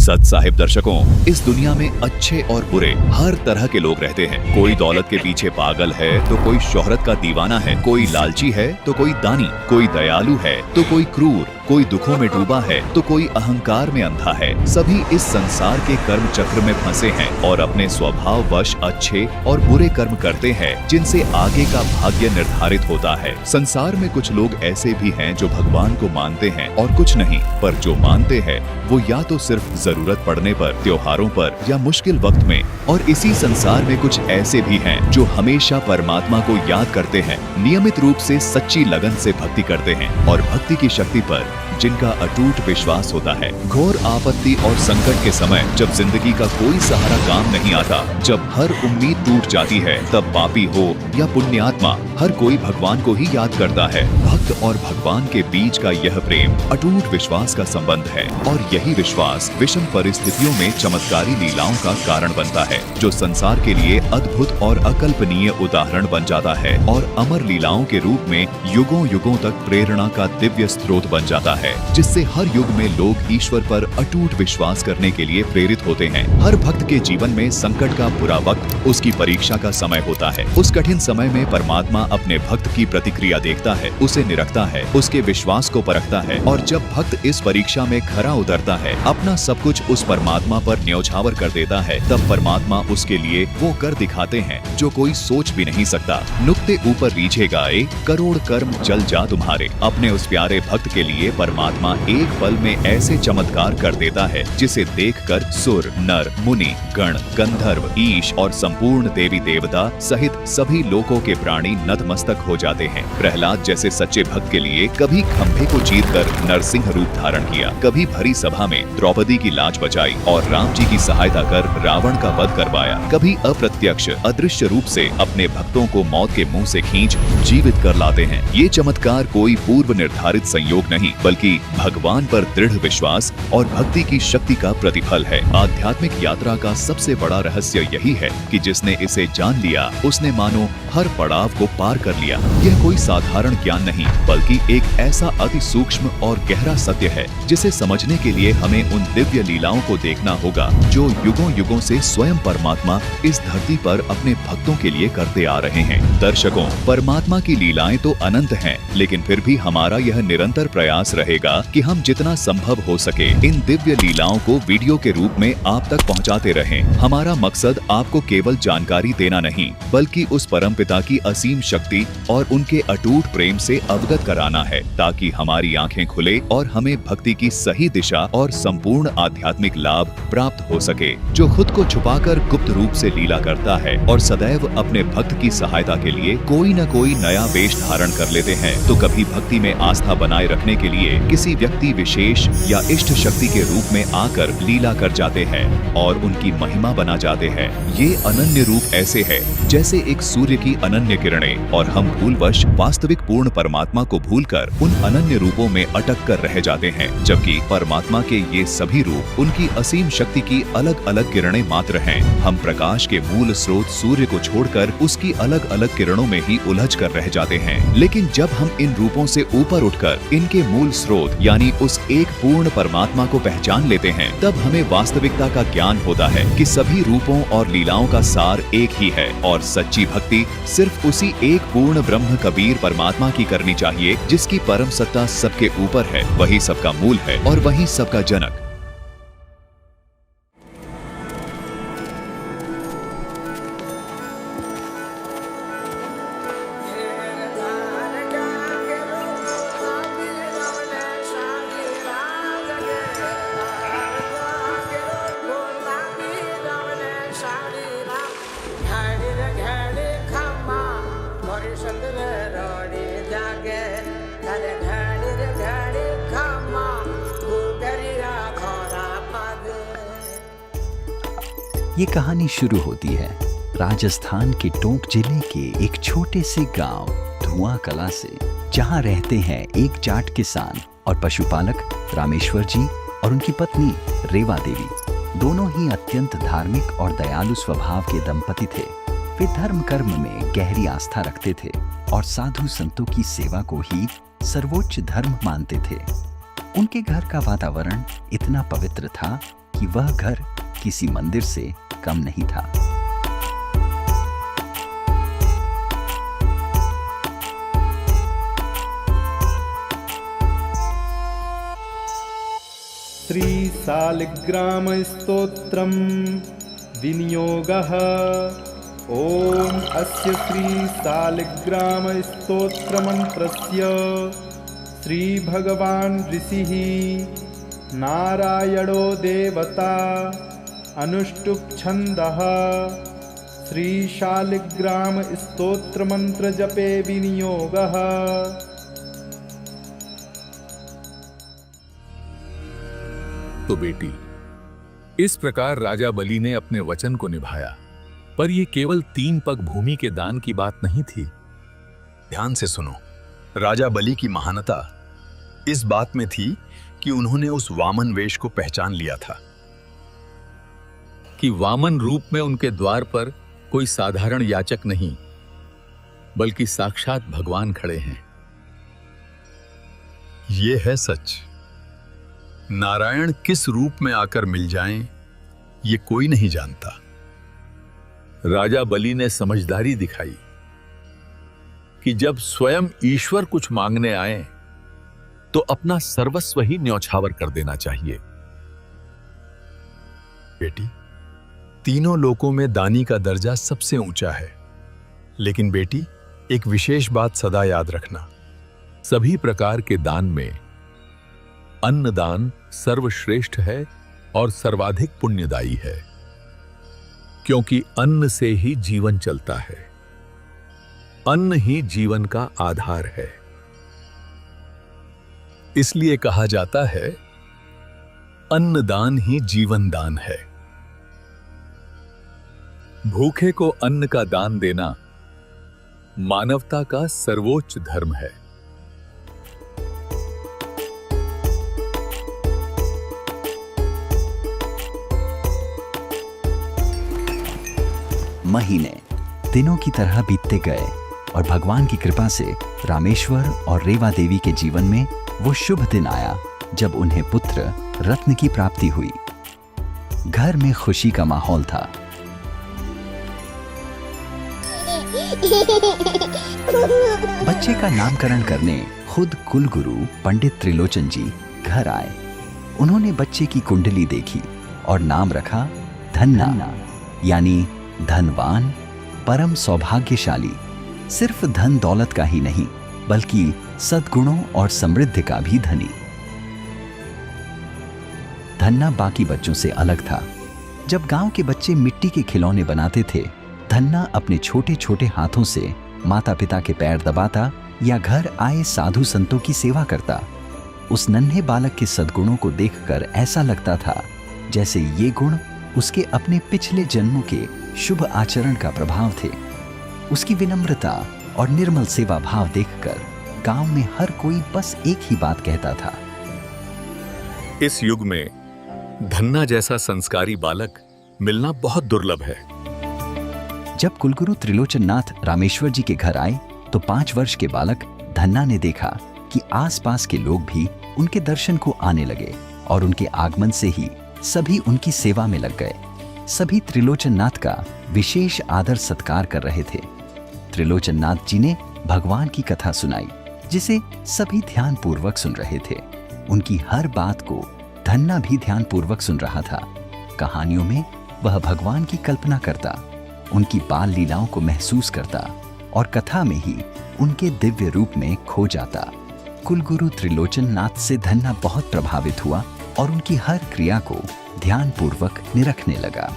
सच साहिब दर्शकों, इस दुनिया में अच्छे और बुरे हर तरह के लोग रहते हैं। कोई दौलत के पीछे पागल है तो कोई शोहरत का दीवाना है, कोई लालची है तो कोई दानी, कोई दयालु है तो कोई क्रूर, कोई दुखों में डूबा है तो कोई अहंकार में अंधा है। सभी इस संसार के कर्म चक्र में फंसे हैं और अपने स्वभाववश अच्छे और बुरे कर्म करते हैं, जिनसे आगे का भाग्य निर्धारित होता है। संसार में कुछ लोग ऐसे भी हैं जो भगवान को मानते हैं और कुछ नहीं, पर जो मानते हैं वो या तो सिर्फ जरूरत पड़ने पर, त्योहारों पर या मुश्किल वक्त में। और इसी संसार में कुछ ऐसे भी हैं जो हमेशा परमात्मा को याद करते हैं, नियमित रूप से सच्ची लगन से भक्ति करते हैं और भक्ति की शक्ति पर जिनका अटूट विश्वास होता है। घोर आपत्ति और संकट के समय जब जिंदगी का कोई सहारा काम नहीं आता, जब हर उम्मीद टूट जाती है, तब पापी हो या पुण्यात्मा हर कोई भगवान को ही याद करता है। भक्त और भगवान के बीच का यह प्रेम अटूट विश्वास का संबंध है और यही विश्वास विषम परिस्थितियों में चमत्कारी लीलाओं का कारण बनता है, जो संसार के लिए अद्भुत और अकल्पनीय उदाहरण बन जाता है और अमर लीलाओं के रूप में युगों युगों तक प्रेरणा का दिव्य स्रोत बन जाता है, जिससे हर युग में लोग ईश्वर पर अटूट विश्वास करने के लिए प्रेरित होते हैं। हर भक्त के जीवन में संकट का बुरा वक्त उसकी परीक्षा का समय होता है। उस कठिन समय में परमात्मा अपने भक्त की प्रतिक्रिया देखता है, उसे निरखता है, उसके विश्वास को परखता है और जब भक्त इस परीक्षा में खरा उतरता है, अपना सब कुछ उस परमात्मा पर न्यौछावर कर देता है, तब परमात्मा उसके लिए वो कर दिखाते हैं जो कोई सोच भी नहीं सकता। नुक्ते ऊपर रीझे गाए, करोड़ कर्म जल जा तुम्हारे। अपने उस प्यारे भक्त के लिए परमात्मा एक पल में ऐसे चमत्कार कर देता है जिसे देखकर सुर, नर, मुनि, गण, गंधर्व, ईश और संपूर्ण देवी देवता सहित सभी लोकों के प्राणी नतमस्तक हो जाते हैं। प्रहलाद जैसे सच्चे भक्त के लिए कभी खंभे को चीरकर नरसिंह रूप धारण किया, कभी भरी सभा में द्रौपदी की लाज बचाई और राम जी की सहायता कर रावण का वध करवाया, कभी अप्रत्यक्ष अदृश्य रूप से अपने भक्तों को मौत के मुंह से खींच जीवित कर लाते हैं। ये चमत्कार कोई पूर्व निर्धारित संयोग नहीं, बल्कि भगवान पर दृढ़ विश्वास और भक्ति की शक्ति का प्रतिफल है। आध्यात्मिक यात्रा का सबसे बड़ा रहस्य यही है कि जिसने इसे जान लिया, उसने मानो हर पड़ाव को पार कर लिया। यह कोई साधारण ज्ञान नहीं, बल्कि एक ऐसा अति सूक्ष्म और गहरा सत्य है जिसे समझने के लिए हमें उन दिव्य लीलाओं को देखना होगा जो युगों युगों से स्वयं परमात्मा इस धरती पर अपने भक्तों के लिए करते आ रहे हैं। दर्शकों, परमात्मा की लीलाएं तो अनंत हैं, लेकिन फिर भी हमारा यह निरंतर प्रयास रहेगा कि हम जितना संभव हो सके इन दिव्य लीलाओं को वीडियो के रूप में आप तक पहुंचाते रहें। हमारा मकसद आपको केवल जानकारी देना नहीं, बल्कि उस परमपिता की असीम शक्ति और उनके अटूट प्रेम से अवगत कराना है, ताकि हमारी आंखें खुले और हमें भक्ति की सही दिशा और संपूर्ण आध्यात्मिक लाभ प्राप्त हो सके। जो खुद को छुपाकर गुप्त रूप से लीला करता है और सदैव अपने भक्त की सहायता के लिए कोई न कोई नया वेश धारण कर लेते हैं, तो कभी भक्ति में आस्था बनाए रखने के लिए किसी व्यक्ति विशेष या इष्ट शक्ति के रूप में आकर लीला कर जाते हैं और उनकी महिमा बना जाते हैं। ये अनन्य रूप ऐसे है जैसे एक सूर्य की अनन्य किरणें, और हम भूलवश वास्तविक पूर्ण परमात्मा को भूलकर उन अनन्य रूपों में अटक कर रह जाते हैं, जबकि परमात्मा के ये सभी रूप उनकी असीम शक्ति की अलग अलग किरणें मात्र हैं। हम प्रकाश के मूल स्रोत सूर्य को छोड़कर उसकी अलग अलग किरणों में ही उलझ कर रह जाते हैं। लेकिन जब हम इन रूपों से ऊपर उठकर इनके मूल स्रोत यानी उस एक पूर्ण परमात्मा को पहचान लेते हैं, तब हमें वास्तविकता का ज्ञान होता है कि सभी रूपों और लीलाओं का सार एक ही है और सच्ची भक्ति सिर्फ उसी एक पूर्ण ब्रह्म कबीर परमात्मा की करनी चाहिए, जिसकी परम सत्ता सबके ऊपर है, वही सबका मूल है और वही सबका जनक। ये कहानी शुरू होती है राजस्थान के टोंक जिले के एक छोटे से गांव धुआं कला से, जहां रहते हैं एक जाट किसान और पशुपालक रामेश्वर जी और उनकी पत्नी रेवा देवी। दोनों ही अत्यंत धार्मिक और दयालु स्वभाव के दंपति थे। वे धर्म कर्म में गहरी आस्था रखते थे और साधु संतों की सेवा को ही सर्वोच्च धर्म मानते थे। उनके घर का वातावरण इतना पवित्र था कि कि वह घर किसी मंदिर से कम नहीं था। श्रीशालिग्रामस्तोत्रं विनियोगः। ॐ अस्य श्रीशालिग्रामस्तोत्रमन्त्रस्य श्रीभगवान् ऋषिः नारायणो देवता अनुष्टुप् छन्दः श्रीशालिग्रामस्तोत्रमन्त्रजपे विनियोगः। तो बेटी, इस प्रकार राजा बलि ने अपने वचन को निभाया। पर यह केवल 3 पग भूमि के दान की बात नहीं थी। ध्यान से सुनो, राजा बलि की महानता इस बात में थी कि उन्होंने उस वामन वेश को पहचान लिया था कि वामन रूप में उनके द्वार पर कोई साधारण याचक नहीं, बल्कि साक्षात भगवान खड़े हैं। ये है सच। नारायण किस रूप में आकर मिल जाएं, ये कोई नहीं जानता। राजा बलि ने समझदारी दिखाई कि जब स्वयं ईश्वर कुछ मांगने आए तो अपना सर्वस्व ही न्यौछावर कर देना चाहिए। बेटी, तीनों लोकों में दानी का दर्जा सबसे ऊंचा है। लेकिन बेटी, एक विशेष बात सदा याद रखना। सभी प्रकार के दान में अन्नदान सर्वश्रेष्ठ है और सर्वाधिक पुण्यदायी है, क्योंकि अन्न से ही जीवन चलता है। अन्न ही जीवन का आधार है। इसलिए कहा जाता है, अन्नदान ही जीवन दान है। भूखे को अन्न का दान देना मानवता का सर्वोच्च धर्म है। महीने दिनों की तरह बीतते गए और भगवान की कृपा से रामेश्वर और रेवा देवी के जीवन में वो शुभ दिन आया जब उन्हें पुत्र रत्न की प्राप्ति हुई। घर में खुशी का माहौल था। बच्चे का नामकरण करने खुद कुलगुरु पंडित त्रिलोचन जी घर आए। उन्होंने बच्चे की कुंडली देखी और नाम रखा धन्ना, यानी धनवान, परम सौभाग्यशाली। सिर्फ धन दौलत का ही नहीं, बल्कि सद्गुणों और समृद्धि का भी धनी। धन्ना बाकी बच्चों से अलग था। जब गांव के बच्चे मिट्टी के खिलौने बनाते थे, धन्ना अपने छोटे छोटे हाथों से माता पिता के पैर दबाता या घर आए साधु संतों की सेवा करता। उस नन्हे बालक के सद्गुणों को देखकर ऐसा लगता था जैसे ये गुण उसके अपने पिछले जन्मों के शुभ आचरण का प्रभाव थे। उसकी विनम्रता और निर्मल सेवा भाव देखकर गांव में हर कोई बस एक ही बात कहता था, इस युग में धन्ना जैसा संस्कारी बालक मिलना बहुत दुर्लभ है। जब कुलगुरु त्रिलोचन नाथ रामेश्वर जी के घर आए तो 5 वर्ष के बालक धन्ना ने देखा कि आसपास के लोग भी उनके दर्शन को आने लगे और उनके आगमन से ही सभी उनकी सेवा में लग गए। सभी त्रिलोचन नाथ का विशेष आदर सत्कार कर रहे थे। त्रिलोचन नाथ जी ने भगवान की कथा सुनाई, जिसे सभी ध्यान पूर्वक सुन रहे थे। उनकी हर बात को धन्ना भी ध्यान पूर्वक सुन रहा था। कहानियों में वह भगवान की कल्पना करता, उनकी बाल लीलाओं को महसूस करता और कथा में ही उनके दिव्य रूप में खो जाता। कुलगुरु त्रिलोचन नाथ से धन्ना बहुत प्रभावित हुआ और उनकी हर क्रिया को ध्यान पूर्वक निरखने लगा।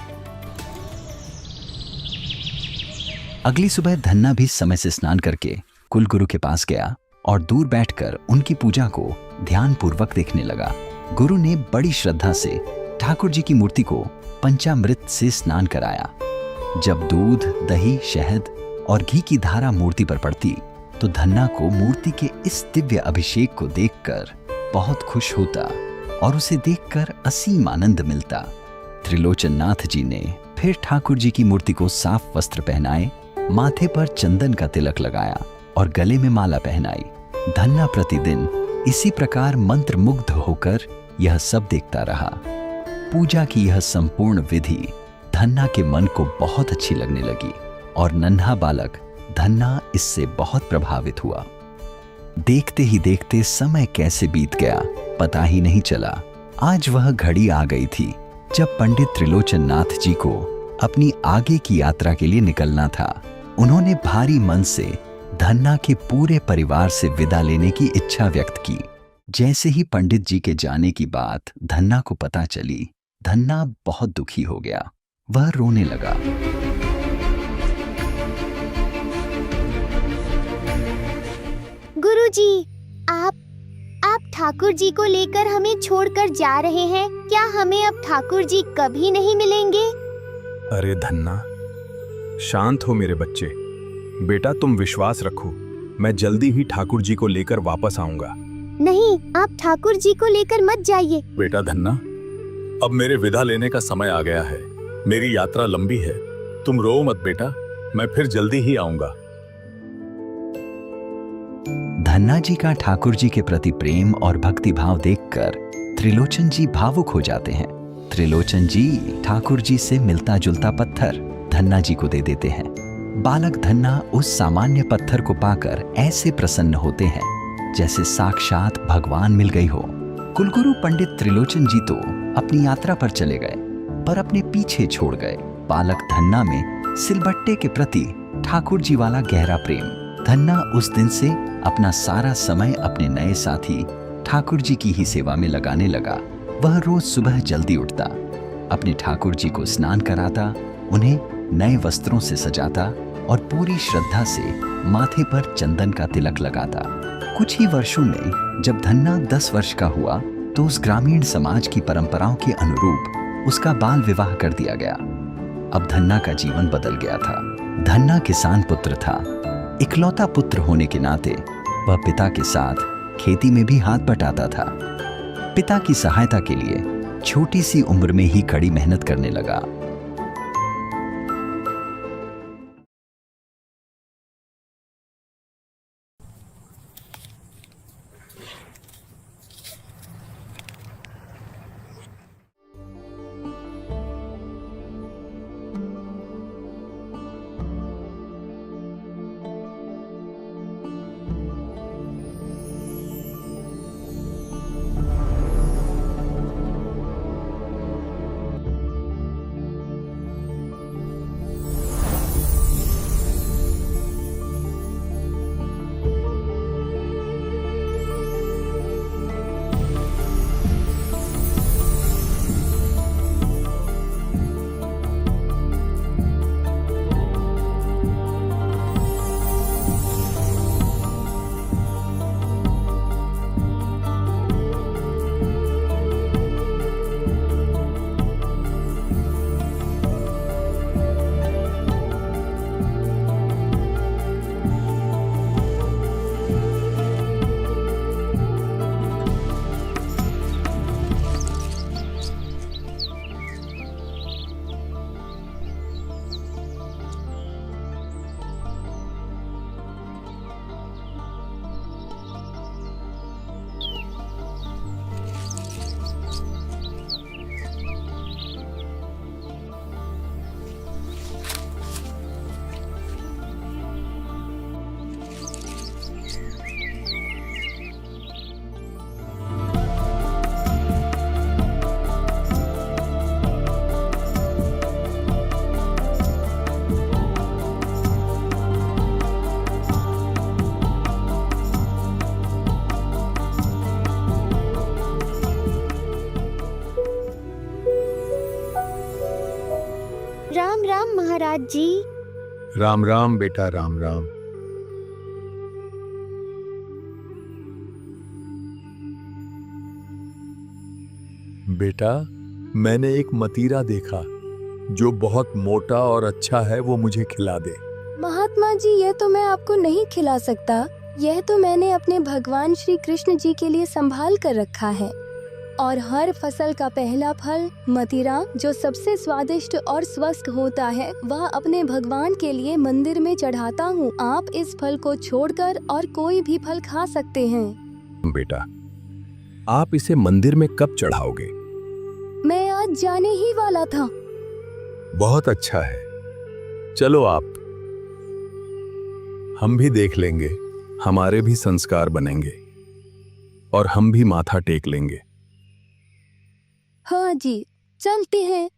अगली सुबह धन्ना भी समय से स्नान करके कुलगुरु के पास गया और दूर बैठकर उनकी पूजा को ध्यान पूर्वक देखने लगा। गुरु ने बड़ी श्रद्धा से ठाकुर जी की मूर्ति को पंचामृत से स्नान कराया। जब दूध, दही, शहद और घी की धारा मूर्ति पर पड़ती तो धन्ना को मूर्ति के इस दिव्य अभिषेक को देखकर बहुत खुश होता और उसे देखकर असीम आनंद मिलता। त्रिलोचन नाथ जी ने फिर ठाकुर जी की मूर्ति को साफ वस्त्र पहनाए, माथे पर चंदन का तिलक लगाया और गले में माला पहनाई। धन्ना प्रतिदिन इसी प्रकार मंत्र मुग्ध होकर यह सब देखता रहा। पूजा की यह संपूर्ण विधि धन्ना के मन को बहुत अच्छी लगने लगी और नन्हा बालक धन्ना इससे बहुत प्रभावित हुआ। देखते ही देखते समय कैसे बीत गया पता ही नहीं चला। आज वह घड़ी आ गई थी जब पंडित त्रिलोचन नाथ जी को अपनी आगे की यात्रा के लिए निकलना था। उन्होंने भारी मन से धन्ना के पूरे परिवार से विदा लेने की इच्छा व्यक्त की। जैसे ही पंडित जी के जाने की बात धन्ना को पता चली, धन्ना बहुत दुखी हो गया। वह रोने लगा। गुरुजी, आप ठाकुर जी को लेकर हमें छोड़कर जा रहे हैं। क्या हमें अब ठाकुर जी कभी नहीं मिलेंगे? अरे धन्ना, शांत हो मेरे बच्चे। बेटा तुम विश्वास रखो, मैं जल्दी ही ठाकुर जी को लेकर वापस आऊंगा। नहीं, आप ठाकुर जी को लेकर मत जाइए। बेटा धन्ना, अब मेरे विदा लेने का समय आ गया है। मेरी यात्रा लंबी है, तुम रो मत बेटा, मैं फिर जल्दी ही आऊंगा। धन्ना जी का ठाकुर जी के प्रति प्रेम और भक्ति भाव देखकर त्रिलोचन जी भावुक हो जाते हैं। त्रिलोचन जी ठाकुर जी से मिलता जुलता पत्थर धन्ना जी को दे देते हैं। बालक धन्ना उस सामान्य पत्थर को पाकर ऐसे प्रसन्न होते हैं जैसे साक्षात भगवान मिल गई हो। कुलगुरु पंडित त्रिलोचन जी तो अपनी यात्रा पर चले गए, पर अपने पीछे छोड़ गए बालक धन्ना में सिलबट्टे के प्रति ठाकुर जी वाला गहरा प्रेम। धन्ना उस दिन से अपना सारा समय अपने नए साथी ठाकुर जी की ही सेवा में लगाने लगा। वह रोज सुबह जल्दी उठता, अपने ठाकुर जी को स्नान कराता, उन्हें नए वस्त्रों से सजाता और पूरी श्रद्धा से माथे पर चंदन का तिलक लगाता। कुछ ही वर्षों में जब धन्ना 10 वर्ष का हुआ तो उस ग्रामीण समाज की परंपराओं के अनुरूप उसका बाल विवाह कर दिया गया। अब धन्ना का जीवन बदल गया था। धन्ना किसान पुत्र था। इकलौता पुत्र होने के नाते वह पिता के साथ खेती में भी हाथ बटाता था। पिता की सहायता के लिए छोटी सी उम्र में ही कड़ी मेहनत करने लगा। राम राम महाराज जी। राम राम बेटा, राम राम। बेटा, मैंने एक मतीरा देखा जो बहुत मोटा और अच्छा है, वो मुझे खिला दे। महात्मा जी, यह तो मैं आपको नहीं खिला सकता। यह तो मैंने अपने भगवान श्री कृष्ण जी के लिए संभाल कर रखा है। और हर फसल का पहला फल मदिरा, जो सबसे स्वादिष्ट और स्वस्थ होता है, वह अपने भगवान के लिए मंदिर में चढ़ाता हूँ। आप इस फल को छोड़कर और कोई भी फल खा सकते हैं। बेटा, आप इसे मंदिर में कब चढ़ाओगे? मैं आज जाने ही वाला था। बहुत अच्छा है, चलो आप, हम भी देख लेंगे, हमारे भी संस्कार बनेंगे और हम भी माथा टेक लेंगे। हाँ जी, चलते हैं।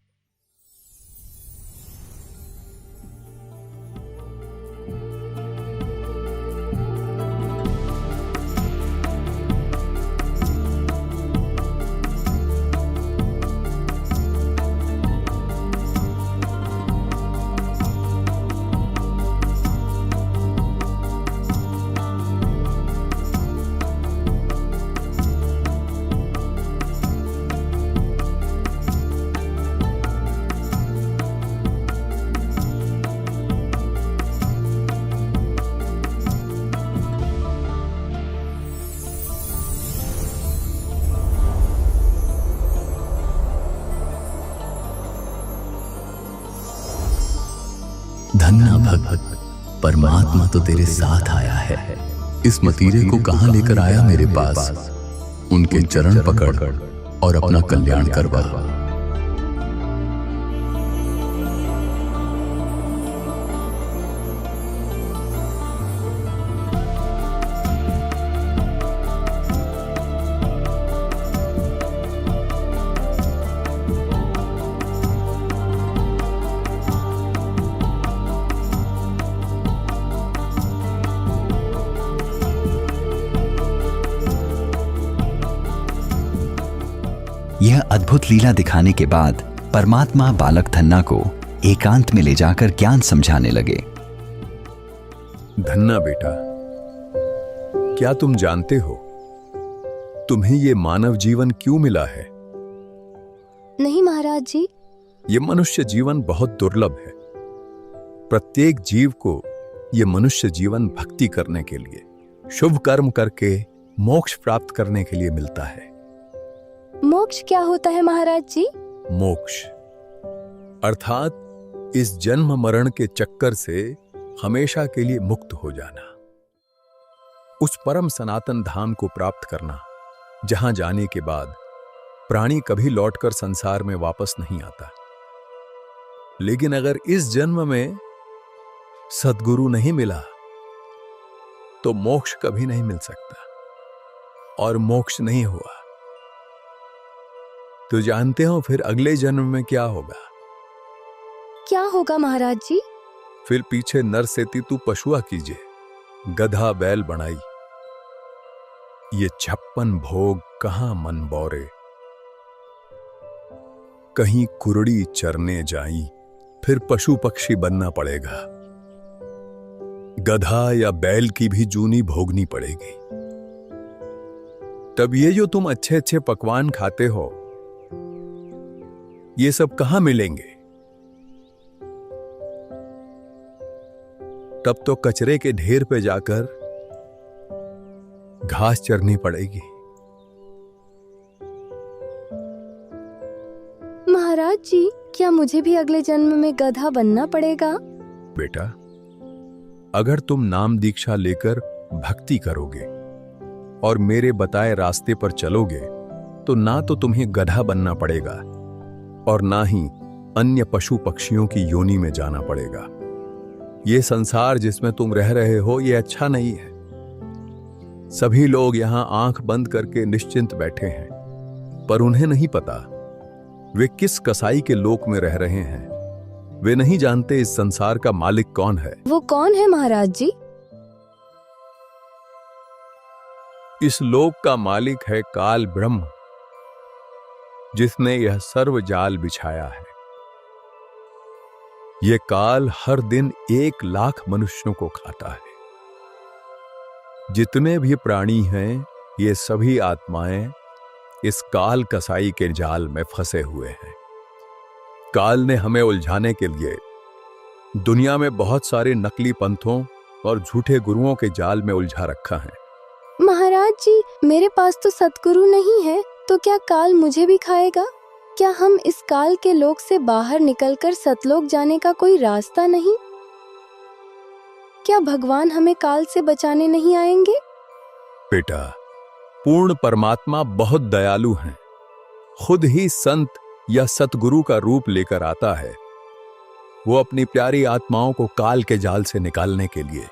धन्ना भक्त, परमात्मा तो तेरे साथ आया है। इस मतीरे को कहां लेकर आया मेरे पास। उनके चरण पकड़ और अपना कल्याण करवा। यह अद्भुत लीला दिखाने के बाद परमात्मा बालक धन्ना को एकांत में ले जाकर ज्ञान समझाने लगे। धन्ना बेटा, क्या तुम जानते हो तुम्हें ये मानव जीवन क्यों मिला है? नहीं महाराज जी। ये मनुष्य जीवन बहुत दुर्लभ है। प्रत्येक जीव को ये मनुष्य जीवन भक्ति करने के लिए, शुभ कर्म करके मोक्ष प्राप्त करने के लिए मिलता है। मोक्ष क्या होता है महाराज जी? मोक्ष अर्थात इस जन्म मरण के चक्कर से हमेशा के लिए मुक्त हो जाना, उस परम सनातन धाम को प्राप्त करना जहां जाने के बाद प्राणी कभी लौटकर संसार में वापस नहीं आता। लेकिन अगर इस जन्म में सद्गुरु नहीं मिला तो मोक्ष कभी नहीं मिल सकता, और मोक्ष नहीं हुआ तो जानते हो फिर अगले जन्म में क्या होगा? क्या होगा महाराज जी? फिर पीछे नर सेती तू पशुआ कीजिए, गधा बैल बनाई, ये 56 भोग कहां मन बौरे, कहीं कुरड़ी चरने जाई, फिर पशु पक्षी बनना पड़ेगा, गधा या बैल की भी जूनी भोगनी पड़ेगी। तब ये जो तुम अच्छे अच्छे पकवान खाते हो, ये सब कहां मिलेंगे? तब तो कचरे के ढेर पे जाकर घास चरनी पड़ेगी। महाराज जी, क्या मुझे भी अगले जन्म में गधा बनना पड़ेगा? बेटा, अगर तुम नाम दीक्षा लेकर भक्ति करोगे और मेरे बताए रास्ते पर चलोगे तो ना तो तुम्हें गधा बनना पड़ेगा और ना ही अन्य पशु पक्षियों की योनि में जाना पड़ेगा। ये संसार जिसमें तुम रह रहे हो ये अच्छा नहीं है। सभी लोग यहां आंख बंद करके निश्चिंत बैठे हैं, पर उन्हें नहीं पता वे किस कसाई के लोक में रह रहे हैं। वे नहीं जानते इस संसार का मालिक कौन है। वो कौन है महाराज जी? इस लोक का मालिक है काल ब्रह्म, जिसने यह सर्व जाल बिछाया है। ये काल हर दिन 1 लाख मनुष्यों को खाता है। जितने भी प्राणी हैं, ये सभी आत्माएं इस काल कसाई के जाल में फंसे हुए हैं। काल ने हमें उलझाने के लिए दुनिया में बहुत सारे नकली पंथों और झूठे गुरुओं के जाल में उलझा रखा है। महाराज जी, मेरे पास तो सतगुरु नहीं है, तो क्या काल मुझे भी खाएगा? क्या हम इस काल के लोक से बाहर निकलकर सतलोक जाने का कोई रास्ता नहीं? क्या भगवान हमें काल से बचाने नहीं आएंगे? बेटा, पूर्ण परमात्मा बहुत दयालु हैं। खुद ही संत या सतगुरु का रूप लेकर आता है, वो अपनी प्यारी आत्माओं को काल के जाल से निकालने के लिए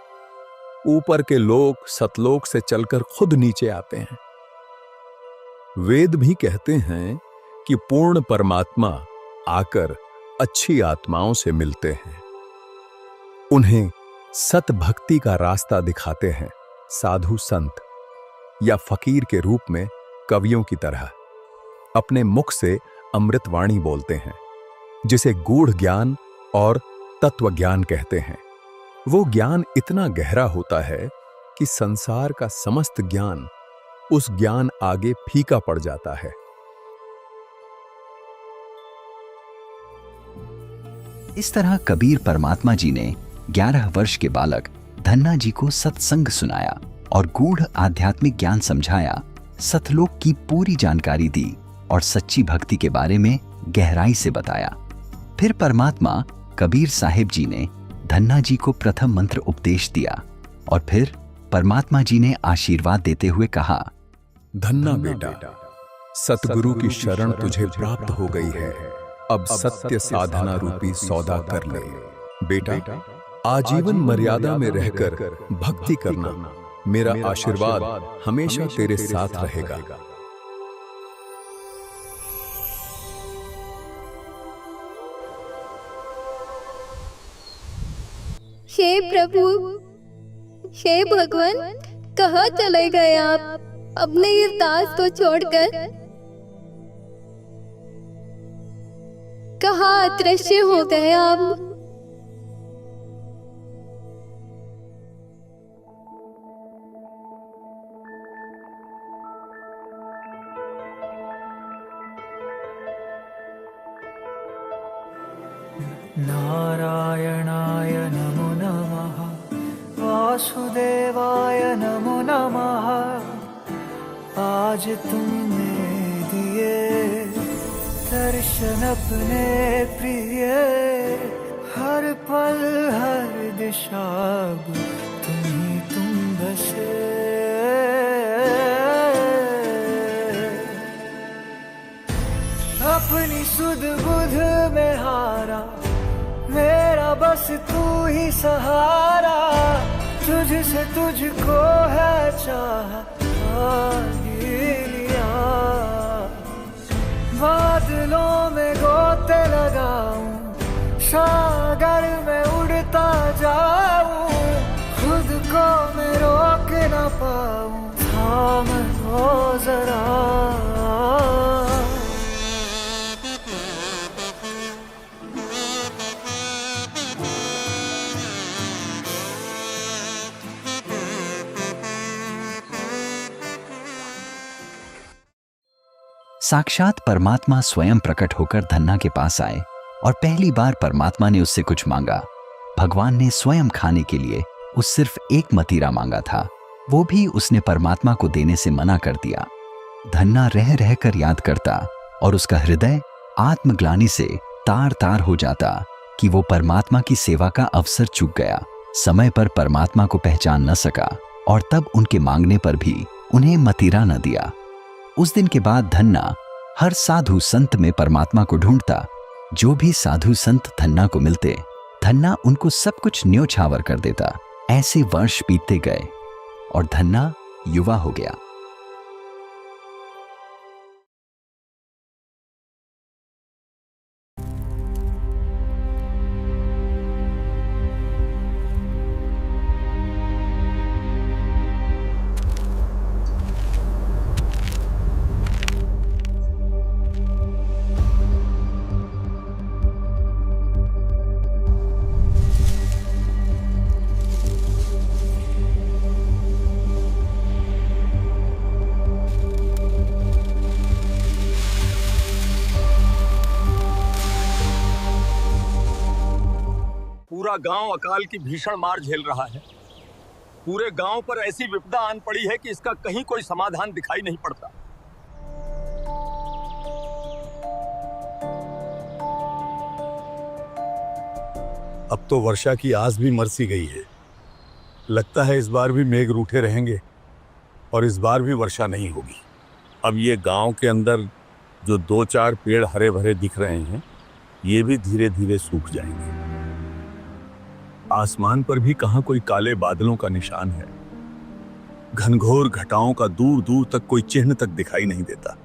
ऊपर के लोक सतलोक से चलकर खुद नीचे आते हैं। वेद भी कहते हैं कि पूर्ण परमात्मा आकर अच्छी आत्माओं से मिलते हैं, उन्हें सत भक्ति का रास्ता दिखाते हैं। साधु संत या फकीर के रूप में कवियों की तरह अपने मुख से अमृतवाणी बोलते हैं, जिसे गूढ़ ज्ञान और तत्व ज्ञान कहते हैं। वो ज्ञान इतना गहरा होता है कि संसार का समस्त ज्ञान उस ज्ञान आगे फीका पड़ जाता है। इस तरह कबीर परमात्मा जी ने 11 वर्ष के बालक धन्ना जी को सत्संग सुनाया और गूढ़ आध्यात्मिक ज्ञान समझाया, सतलोक की पूरी जानकारी दी और सच्ची भक्ति के बारे में गहराई से बताया। फिर परमात्मा कबीर साहिब जी ने धन्ना जी को प्रथम मंत्र उपदेश दिया और फिर परमात्मा जी ने आशीर्वाद देते हुए कहा, धन्ना बेटा, सतगुरु की शरण तुझे प्राप्त हो गई है। अब सत्य साधना रूपी सौदा कर ले। बेटा, आजीवन मर्यादा में रहकर भक्ति करना, मेरा आशीर्वाद हमेशा तेरे साथ रहेगा। हे प्रभु, हे भगवान, कहाँ चले गए आप अपने इस दास को छोड़कर? कहाँ अदृश्य हो गए आप? नारायणाय नमो नमः, वासुदेवाय नमो नमः। आज तुमने दिए दर्शन अपने प्रिय, हर पल हर दिशा तुम ही तुम बसे। अपनी सुध बुध में हारा, मेरा बस तू ही सहारा। तुझसे तुझको है चाह लिया, बादलों में गोते लगाऊं, सागर में उड़ता जाऊं। खुद को मैं रोक न पाऊं, थाम लो जरा। साक्षात परमात्मा स्वयं प्रकट होकर धन्ना के पास आए और पहली बार परमात्मा ने उससे कुछ मांगा। भगवान ने स्वयं खाने के लिए उस सिर्फ एक मतीरा मांगा था, वो भी उसने परमात्मा को देने से मना कर दिया। धन्ना रह रहकर याद करता और उसका हृदय आत्मग्लानि से तार तार हो जाता कि वो परमात्मा की सेवा का अवसर चूक गया, समय पर परमात्मा को पहचान न सका और तब उनके मांगने पर भी उन्हें मतीरा न दिया। उस दिन के बाद धन्ना हर साधु संत में परमात्मा को ढूंढता। जो भी साधु संत धन्ना को मिलते, धन्ना उनको सब कुछ न्योछावर कर देता। ऐसे वर्ष बीतते गए और धन्ना युवा हो गया। पूरा गांव अकाल की भीषण मार झेल रहा है। पूरे गांव पर ऐसी विपदा आन पड़ी है कि इसका कहीं कोई समाधान दिखाई नहीं पड़ता। अब तो वर्षा की आस भी मरसी गई है। लगता है इस बार भी मेघ रूठे रहेंगे और इस बार भी वर्षा नहीं होगी। अब ये गांव के अंदर जो 2-4 पेड़ हरे भरे दिख रहे हैं ये भी धीरे धीरे सूख जाएंगे। आसमान पर भी कहां कोई काले बादलों का निशान है। घनघोर घटाओं का दूर दूर तक कोई चिन्ह तक दिखाई नहीं देता।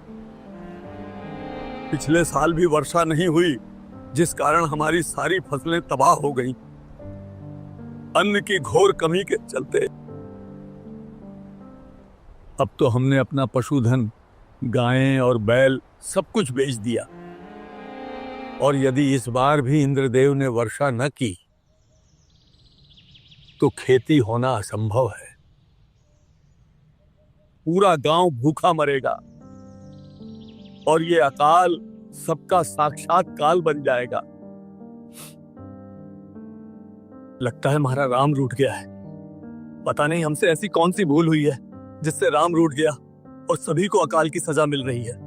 पिछले साल भी वर्षा नहीं हुई, जिस कारण हमारी सारी फसलें तबाह हो गईं। अन्न की घोर कमी के चलते अब तो हमने अपना पशुधन, गायें और बैल सब कुछ बेच दिया। और यदि इस बार भी इंद्रदेव ने वर्षा न की तो खेती होना असंभव है। पूरा गांव भूखा मरेगा और ये अकाल सबका साक्षात काल बन जाएगा। लगता है हमारा राम रूठ गया है। पता नहीं हमसे ऐसी कौन सी भूल हुई है जिससे राम रूठ गया और सभी को अकाल की सजा मिल रही है।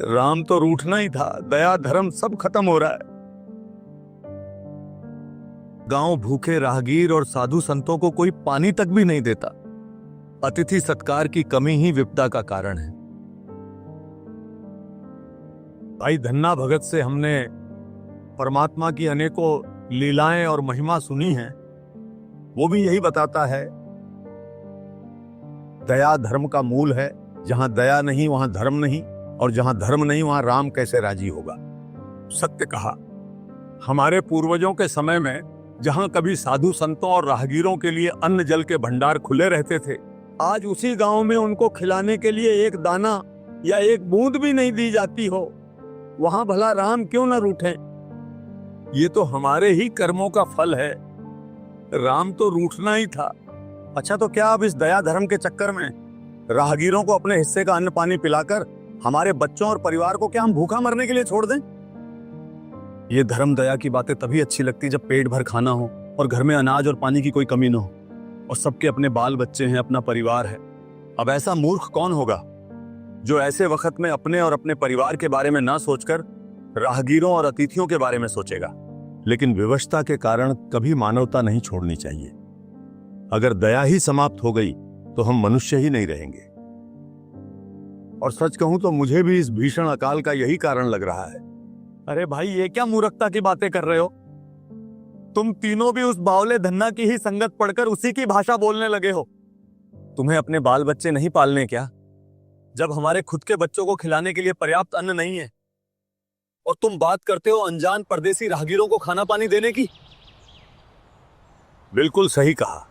राम तो रूठना ही था, दया धर्म सब खत्म हो रहा है। गांव भूखे राहगीर और साधु संतों को कोई पानी तक भी नहीं देता। अतिथि सत्कार की कमी ही विपदा का कारण है। भाई धन्ना भगत से हमने परमात्मा की अनेकों लीलाएं और महिमा सुनी है। वो भी यही बताता है, दया धर्म का मूल है। जहां दया नहीं वहां धर्म नहीं, और जहां धर्म नहीं वहां राम कैसे राजी होगा। सत्य कहा। हमारे पूर्वजों के समय में जहां कभी साधु संतों और राहगीरों के लिए अन्न जल के भंडार खुले रहते थे, आज उसी गांव में उनको खिलाने के लिए एक दाना या एक बूंद भी नहीं दी जाती हो। वहां भला राम क्यों न रूठें? ये तो हमारे ही कर्मों का फल है। राम तो रूठना ही था। अच्छा, तो क्या अब इस दया धर्म के चक्कर में राहगीरों को अपने हिस्से का अन्न पानी पिलाकर हमारे बच्चों और परिवार को क्या हम भूखा मरने के लिए छोड़ दें? ये धर्म दया की बातें तभी अच्छी लगती जब पेट भर खाना हो और घर में अनाज और पानी की कोई कमी न हो और सबके अपने बाल बच्चे हैं, अपना परिवार है। अब ऐसा मूर्ख कौन होगा जो ऐसे वक्त में अपने और अपने परिवार के बारे में ना सोचकर राहगीरों और अतिथियों के बारे में सोचेगा। लेकिन विवशता के कारण कभी मानवता नहीं छोड़नी चाहिए। अगर दया ही समाप्त हो गई तो हम मनुष्य ही नहीं रहेंगे। और सच कहूं तो मुझे भी इस भीषण अकाल का यही कारण लग रहा है। अरे भाई, ये क्या मूर्खता की बातें कर रहे हो? तुम तीनों भी उस बावले धन्ना की ही संगत पढ़कर उसी की भाषा बोलने लगे हो। तुम्हें अपने बाल बच्चे नहीं पालने क्या, जब हमारे खुद के बच्चों को खिलाने के लिए पर्याप्त अन्न नहीं है? और तुम बात करते हो अनजान परदेसी राहगीरों को खाना पानी देने की। बिल्कुल सही कहा।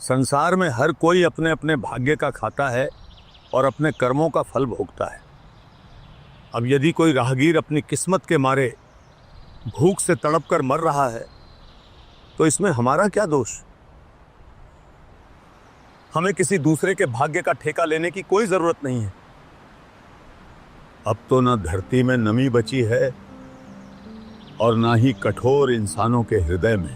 संसार में हर कोई अपने अपने भाग्य का खाता है और अपने कर्मों का फल भोगता है। अब यदि कोई राहगीर अपनी किस्मत के मारे भूख से तड़प कर मर रहा है तो इसमें हमारा क्या दोष? हमें किसी दूसरे के भाग्य का ठेका लेने की कोई जरूरत नहीं है। अब तो ना धरती में नमी बची है और ना ही कठोर इंसानों के हृदय में।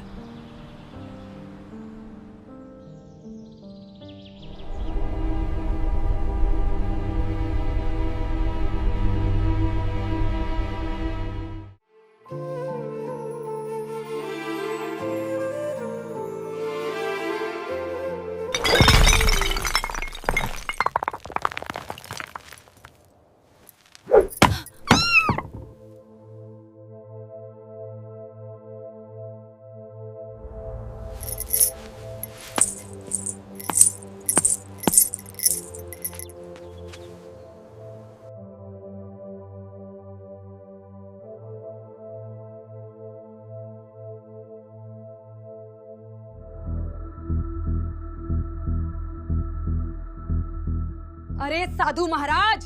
अरे साधु महाराज,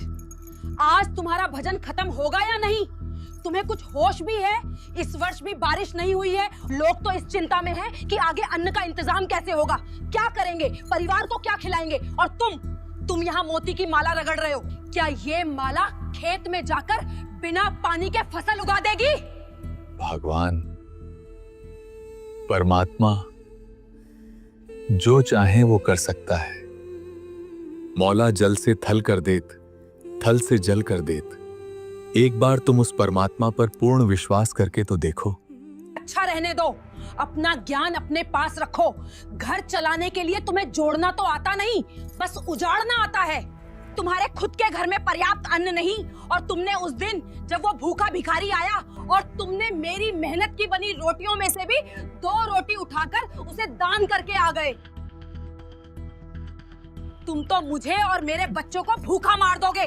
आज तुम्हारा भजन खत्म होगा या नहीं? तुम्हें कुछ होश भी है? इस वर्ष भी बारिश नहीं हुई है। लोग तो इस चिंता में हैं कि आगे अन्न का इंतजाम कैसे होगा, क्या करेंगे, परिवार को क्या खिलाएंगे। और तुम यहाँ मोती की माला रगड़ रहे हो। क्या ये माला खेत में जाकर बिना पानी के फसल उगा देगी? भगवान परमात्मा जो चाहे वो कर सकता है। मौला जल से थल कर देत, थल से जल कर देत। एक बार तुम उस परमात्मा पर पूर्ण विश्वास करके तो देखो। अच्छा रहने दो, अपना ज्ञान अपने पास रखो। घर चलाने के लिए तुम्हें जोड़ना तो आता नहीं, बस उजाड़ना आता है। तुम्हारे खुद के घर में पर्याप्त अन्न नहीं, और तुमने उस दिन जब वो भूखा भिखारी आया और तुमने मेरी मेहनत की बनी रोटियों में से भी 2 रोटी उठाकर उसे दान करके आ गए। तुम तो मुझे और मेरे बच्चों को भूखा मार दोगे।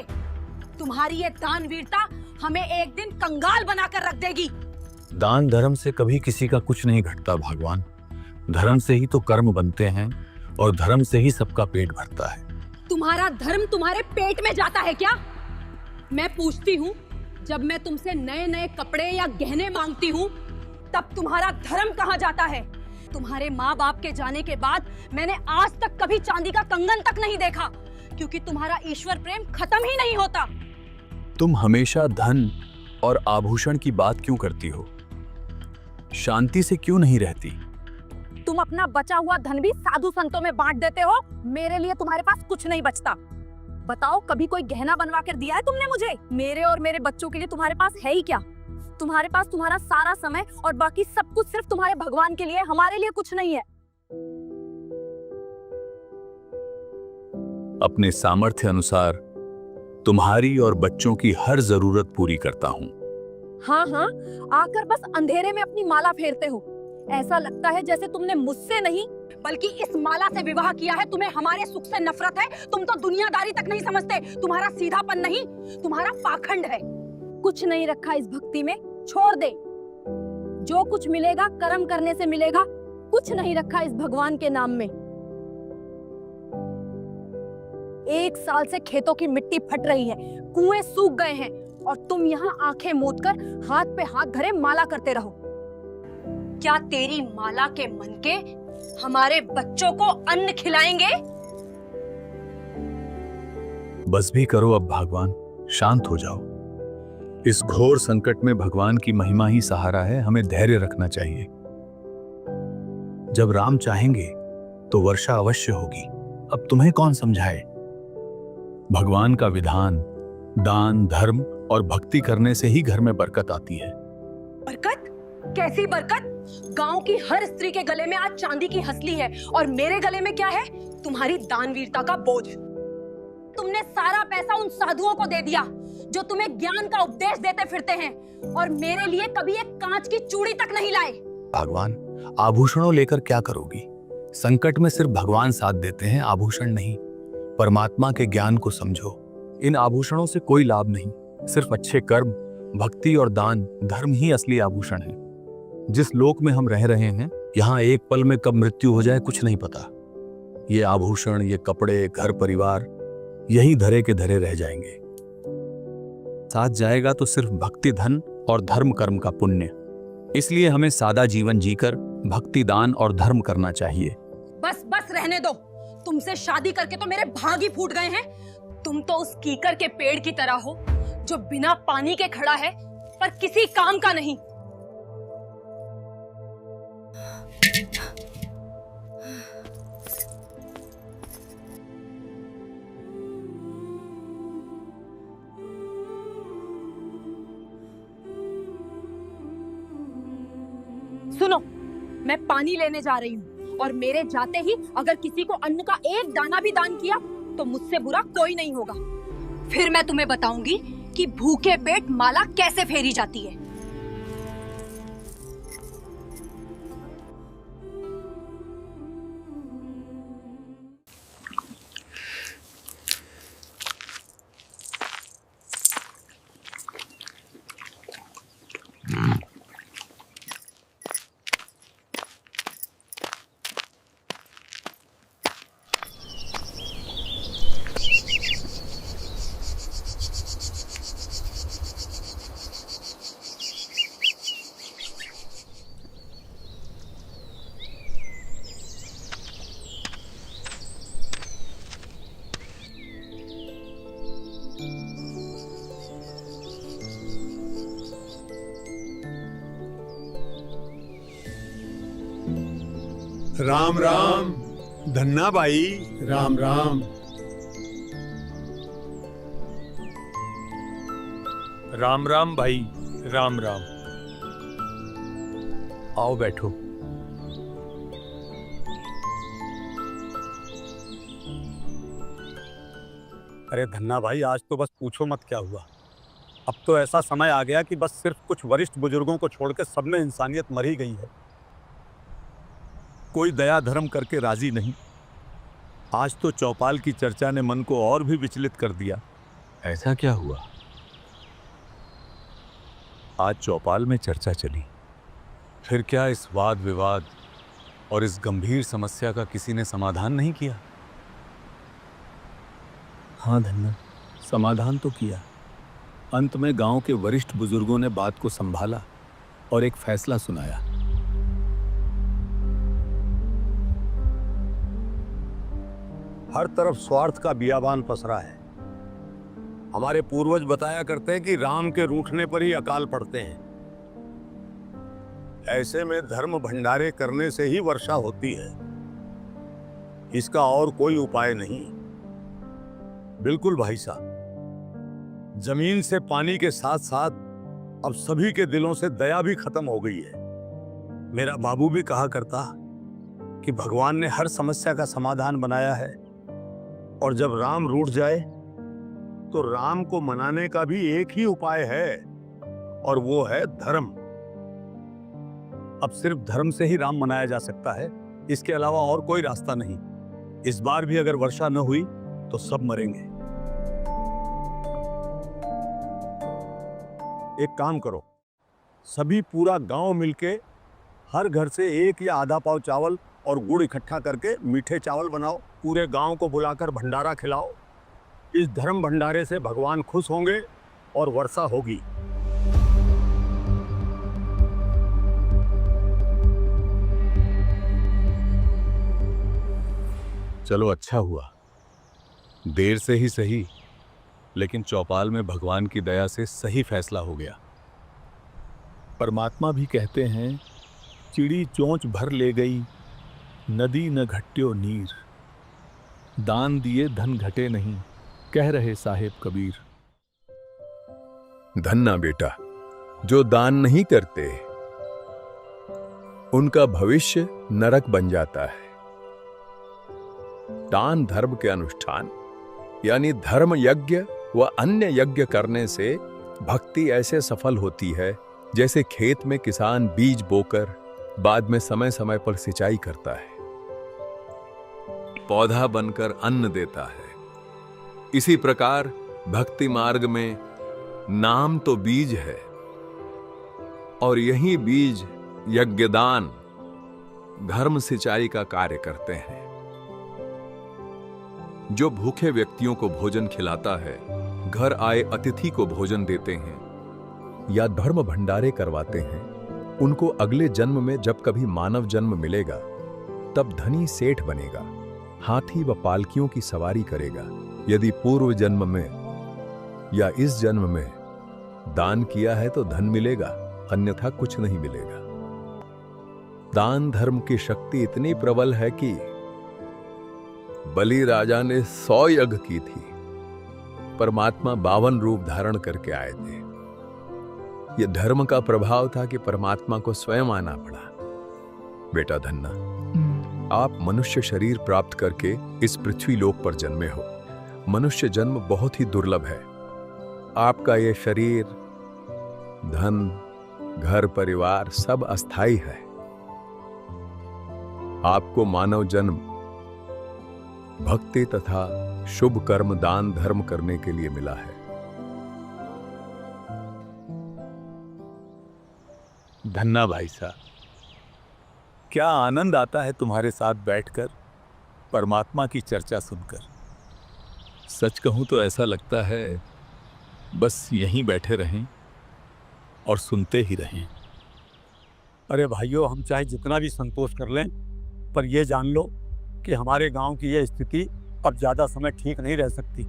तुम्हारी ये दानवीरता हमें एक दिन कंगाल बनाकर रख देगी। दान धर्म से कभी किसी का कुछ नहीं घटता भगवान। धर्म से ही तो कर्म बनते हैं और धर्म से ही सबका पेट भरता है। तुम्हारा धर्म तुम्हारे पेट में जाता है क्या? मैं पूछती हूँ, जब मैं तुमसे नए नए कपड़े या गहने मांगती हूँ तब तुम्हारा धर्म कहाँ जाता है? तुम्हारे माँ बाप के जाने के बाद मैंने आज तक कभी चांदी का कंगन तक नहीं देखा, क्योंकि तुम्हारा ईश्वर प्रेम खत्म ही नहीं होता। तुम हमेशा धन और आभूषण की बात क्यों करती हो? शांति से क्यों नहीं रहती? तुम अपना बचा हुआ धन भी साधु संतों में बांट देते हो। मेरे लिए तुम्हारे पास कुछ नहीं बचता। बताओ, कभी कोई गहना बनवा कर दिया है तुमने मुझे? मेरे और मेरे बच्चों के लिए तुम्हारे पास है ही क्या? तुम्हारे पास तुम्हारा सारा समय और बाकी सब कुछ सिर्फ तुम्हारे भगवान के लिए, हमारे लिए कुछ नहीं है। अपने सामर्थ्य अनुसार तुम्हारी और बच्चों की हर जरूरत पूरी करता हूँ। हाँ हाँ, आकर बस अंधेरे में अपनी माला फेरते हो। ऐसा लगता है जैसे तुमने मुझसे नहीं बल्कि इस माला से विवाह किया है। तुम्हें हमारे सुख से नफरत है। तुम तो दुनियादारी तक नहीं समझते। तुम्हारा सीधापन नहीं, तुम्हारा पाखंड है। कुछ नहीं रखा इस भक्ति में, छोड़ दे। जो कुछ मिलेगा कर्म करने से मिलेगा। कुछ नहीं रखा इस भगवान के नाम में। 1 साल से खेतों की मिट्टी फट रही है, कुएं सूख गए हैं, और तुम यहाँ आंखें मूंद कर हाथ पे हाथ धरे माला करते रहो। क्या तेरी माला के मनके हमारे बच्चों को अन्न खिलाएंगे? बस भी करो अब भगवान, शांत हो जाओ। इस घोर संकट में भगवान की महिमा ही सहारा है। हमें धैर्य रखना चाहिए। जब राम चाहेंगे तो वर्षा अवश्य होगी। अब तुम्हें कौन समझाए? भगवान का विधान दान, धर्म और भक्ति करने से ही घर में बरकत आती है। बरकत? कैसी बरकत? गांव की हर स्त्री के गले में आज चांदी की हसली है, और मेरे गले में क्या है? तुम्हारी दानवीरता का बोझ। तुमने सारा पैसा उन साधुओं को दे दिया जो तुम्हें ज्ञान का उपदेश देते फिरते हैं, और मेरे लिए कभी एक कांच की चूड़ी तक नहीं लाए। भगवान, आभूषणों लेकर क्या करोगी? संकट में सिर्फ भगवान साथ देते हैं, आभूषण नहीं। परमात्मा के ज्ञान को समझो। इन आभूषणों से कोई लाभ नहीं। सिर्फ अच्छे कर्म, भक्ति और दान, धर्म ही असली आभूषण है। जिस लोक में हम रह रहे हैं, यहाँ एक पल में कब मृत्यु हो जाए कुछ नहीं पता। ये आभूषण, ये कपड़े, घर परिवार यही धरे के धरे रह जाएंगे। साथ जाएगा तो सिर्फ भक्ति, धन और धर्म कर्म का पुण्य। इसलिए हमें सादा जीवन जीकर भक्ति, दान और धर्म करना चाहिए। बस बस रहने दो। तुमसे शादी करके तो मेरे भाग ही फूट गए हैं। तुम तो उस कीकर के पेड़ की तरह हो जो बिना पानी के खड़ा है पर किसी काम का नहीं। सुनो, मैं पानी लेने जा रही हूँ, और मेरे जाते ही अगर किसी को अन्न का एक दाना भी दान किया तो मुझसे बुरा कोई नहीं होगा। फिर मैं तुम्हें बताऊंगी कि भूखे पेट माला कैसे फेरी जाती है। राम राम धन्ना भाई। राम राम। राम राम भाई, राम राम। आओ बैठो। अरे धन्ना भाई, आज तो बस पूछो मत क्या हुआ। अब तो ऐसा समय आ गया कि बस सिर्फ कुछ वरिष्ठ बुजुर्गों को छोड़कर सब में इंसानियत मर ही गई है। कोई दया धर्म करके राजी नहीं। आज तो चौपाल की चर्चा ने मन को और भी विचलित कर दिया। ऐसा क्या हुआ? आज चौपाल में चर्चा चली, फिर क्या इस वाद विवाद और इस गंभीर समस्या का किसी ने समाधान नहीं किया? हाँ धन्ना, समाधान तो किया। अंत में गांव के वरिष्ठ बुजुर्गों ने बात को संभाला और एक फैसला सुनाया। हर तरफ स्वार्थ का बियाबान पसरा है। हमारे पूर्वज बताया करते हैं कि राम के रूठने पर ही अकाल पड़ते हैं। ऐसे में धर्म भंडारे करने से ही वर्षा होती है, इसका और कोई उपाय नहीं। बिल्कुल भाई साहब, जमीन से पानी के साथ साथ अब सभी के दिलों से दया भी खत्म हो गई है। मेरा बाबू भी कहा करता कि भगवान ने हर समस्या का समाधान बनाया है, और जब राम रूठ जाए तो राम को मनाने का भी एक ही उपाय है, और वो है धर्म। अब सिर्फ धर्म से ही राम मनाया जा सकता है, इसके अलावा और कोई रास्ता नहीं। इस बार भी अगर वर्षा न हुई तो सब मरेंगे। एक काम करो, सभी पूरा गांव मिलके हर घर से एक या आधा पाव चावल और गुड़ इकट्ठा करके मीठे चावल बनाओ, पूरे गांव को बुलाकर भंडारा खिलाओ। इस धर्म भंडारे से भगवान खुश होंगे और वर्षा होगी। चलो अच्छा हुआ, देर से ही सही, लेकिन चौपाल में भगवान की दया से सही फैसला हो गया। परमात्मा भी कहते हैं, चिड़ी चोंच भर ले गई, नदी न घट्यो नीर, दान दिए धन घटे नहीं, कह रहे साहेब कबीर। धन्ना बेटा, जो दान नहीं करते उनका भविष्य नरक बन जाता है। दान धर्म के अनुष्ठान यानी धर्म यज्ञ व अन्य यज्ञ करने से भक्ति ऐसे सफल होती है जैसे खेत में किसान बीज बोकर बाद में समय समय पर सिंचाई करता है, पौधा बनकर अन्न देता है। इसी प्रकार भक्ति मार्ग में नाम तो बीज है, और यही बीज यज्ञदान धर्म सिंचाई का कार्य करते हैं। जो भूखे व्यक्तियों को भोजन खिलाता है, घर आए अतिथि को भोजन देते हैं या धर्म भंडारे करवाते हैं, उनको अगले जन्म में जब कभी मानव जन्म मिलेगा तब धनी सेठ बनेगा, हाथी व पालकियों की सवारी करेगा। यदि पूर्व जन्म में या इस जन्म में दान किया है तो धन मिलेगा, अन्यथा कुछ नहीं मिलेगा। दान धर्म की शक्ति इतनी प्रबल है कि बलि राजा ने 100 यज्ञ की थी, परमात्मा 52 रूप धारण करके आए थे। यह धर्म का प्रभाव था कि परमात्मा को स्वयं आना पड़ा। बेटा धन्ना, आप मनुष्य शरीर प्राप्त करके इस पृथ्वी लोक पर जन्मे हो। मनुष्य जन्म बहुत ही दुर्लभ है। आपका यह शरीर, धन, घर परिवार सब अस्थाई है। आपको मानव जन्म भक्ति तथा शुभ कर्म दान धर्म करने के लिए मिला है। धन्ना भाई साहब, क्या आनंद आता है तुम्हारे साथ बैठकर परमात्मा की चर्चा सुनकर। सच कहूं तो ऐसा लगता है बस यहीं बैठे रहें और सुनते ही रहें। अरे भाइयों, हम चाहे जितना भी संतोष कर लें, पर यह जान लो कि हमारे गांव की यह स्थिति अब ज्यादा समय ठीक नहीं रह सकती।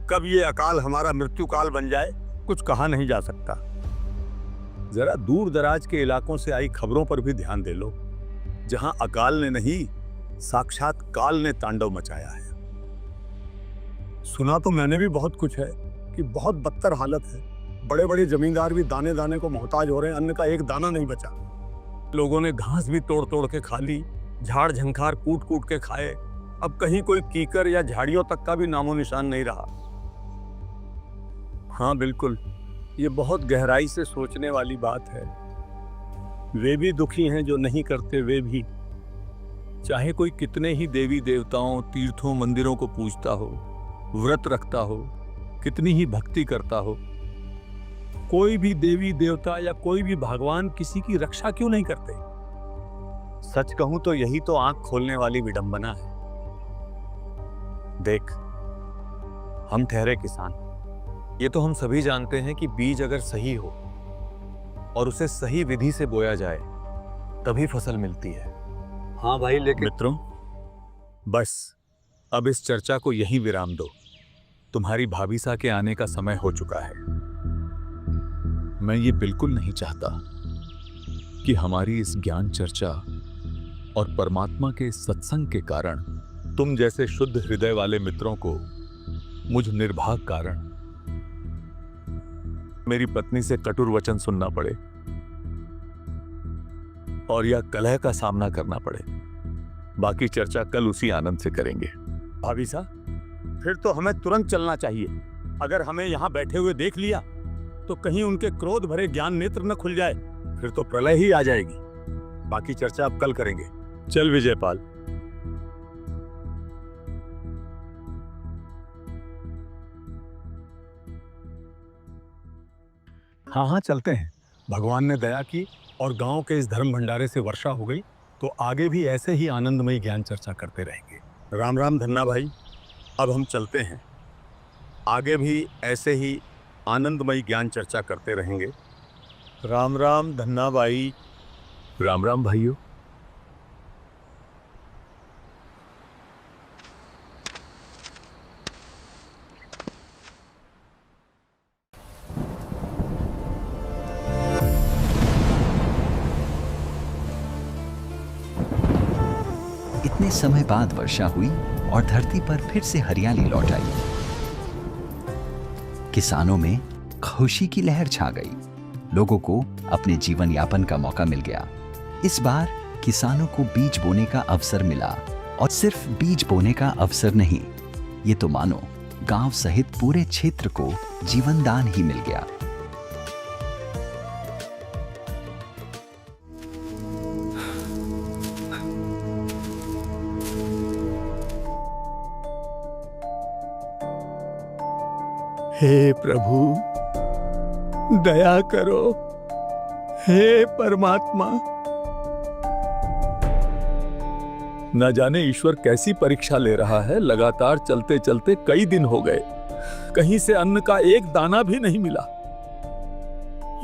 कब ये अकाल हमारा मृत्यु काल बन जाए, कुछ कहा नहीं जा सकता। जरा दूर दराज के इलाकों से आई खबरों पर भी ध्यान दे लो, जहां अकाल ने नहीं साक्षात काल ने तांडव मचाया है। सुना तो मैंने भी बहुत कुछ है कि बहुत बदतर हालत है। बड़े बड़े जमींदार भी दाने दाने को मोहताज हो रहे हैं, अन्न का एक दाना नहीं बचा। लोगों ने घास भी तोड़ तोड़ के खा ली, झाड़ झंखार कूट कूट के खाए, अब कहीं कोई कीकर या झाड़ियों तक का भी नामो निशान नहीं रहा। हाँ बिल्कुल, ये बहुत गहराई से सोचने वाली बात है। वे भी दुखी हैं जो नहीं करते, वे भी, चाहे कोई कितने ही देवी देवताओं, तीर्थों, मंदिरों को पूजता हो, व्रत रखता हो, कितनी ही भक्ति करता हो, कोई भी देवी देवता या कोई भी भगवान किसी की रक्षा क्यों नहीं करते? सच कहूं तो यही तो आंख खोलने वाली विडंबना है। देख, हम ठहरे किसान, ये तो हम सभी जानते हैं कि बीज अगर सही हो और उसे सही विधि से बोया जाए तभी फसल मिलती है। हाँ भाई, लेकिन मित्रों, बस अब इस चर्चा को यहीं विराम दो। तुम्हारी भाभीसा के आने का समय हो चुका है। मैं ये बिल्कुल नहीं चाहता कि हमारी इस ज्ञान चर्चा और परमात्मा के सत्संग के कारण तुम जैसे शुद्ध हृदय वाले मित्रों को मुझ निर्भाग कारण मेरी पत्नी से कटुर वचन सुनना पड़े और या कलह का सामना करना पड़े। बाकी चर्चा कल उसी आनंद से करेंगे। भाभी साहब, फिर तो हमें तुरंत चलना चाहिए। अगर हमें यहां बैठे हुए देख लिया तो कहीं उनके क्रोध भरे ज्ञान नेत्र न खुल जाए, फिर तो प्रलय ही आ जाएगी। बाकी चर्चा अब कल करेंगे। चल विजयपाल। हाँ हाँ, चलते हैं। भगवान ने दया की और गांव के इस धर्म भंडारे से वर्षा हो गई तो आगे भी ऐसे ही आनंदमयी ज्ञान चर्चा करते रहेंगे। राम राम धन्ना भाई, अब हम चलते हैं। आगे भी ऐसे ही आनंदमयी ज्ञान चर्चा करते रहेंगे। राम राम धन्ना भाई। राम राम भाइयों। इतने समय बाद वर्षा हुई और धरती पर फिर से हरियाली लौट आई। किसानों में खुशी की लहर छा गई। लोगों को अपने जीवन यापन का मौका मिल गया। इस बार किसानों को बीज बोने का अवसर मिला, और सिर्फ बीज बोने का अवसर नहीं, ये तो मानो गांव सहित पूरे क्षेत्र को जीवन दान ही मिल गया। हे प्रभु, दया करो। हे परमात्मा। न जाने ईश्वर कैसी परीक्षा ले रहा है। लगातार चलते चलते कई दिन हो गए, कहीं से अन्न का एक दाना भी नहीं मिला।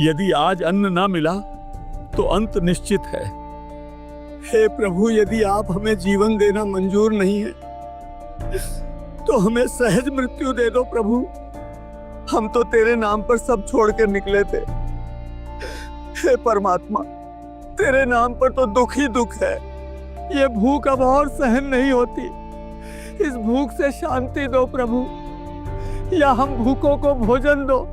यदि आज अन्न ना मिला तो अंत निश्चित है। हे प्रभु, यदि आप हमें जीवन देना मंजूर नहीं है तो हमें सहज मृत्यु दे दो प्रभु। हम तो तेरे नाम पर सब छोड़ कर निकले थे। हे परमात्मा, तेरे नाम पर तो दुख ही दुख है। ये भूख अब और सहन नहीं होती। इस भूख से शांति दो प्रभु, या हम भूखों को भोजन दो।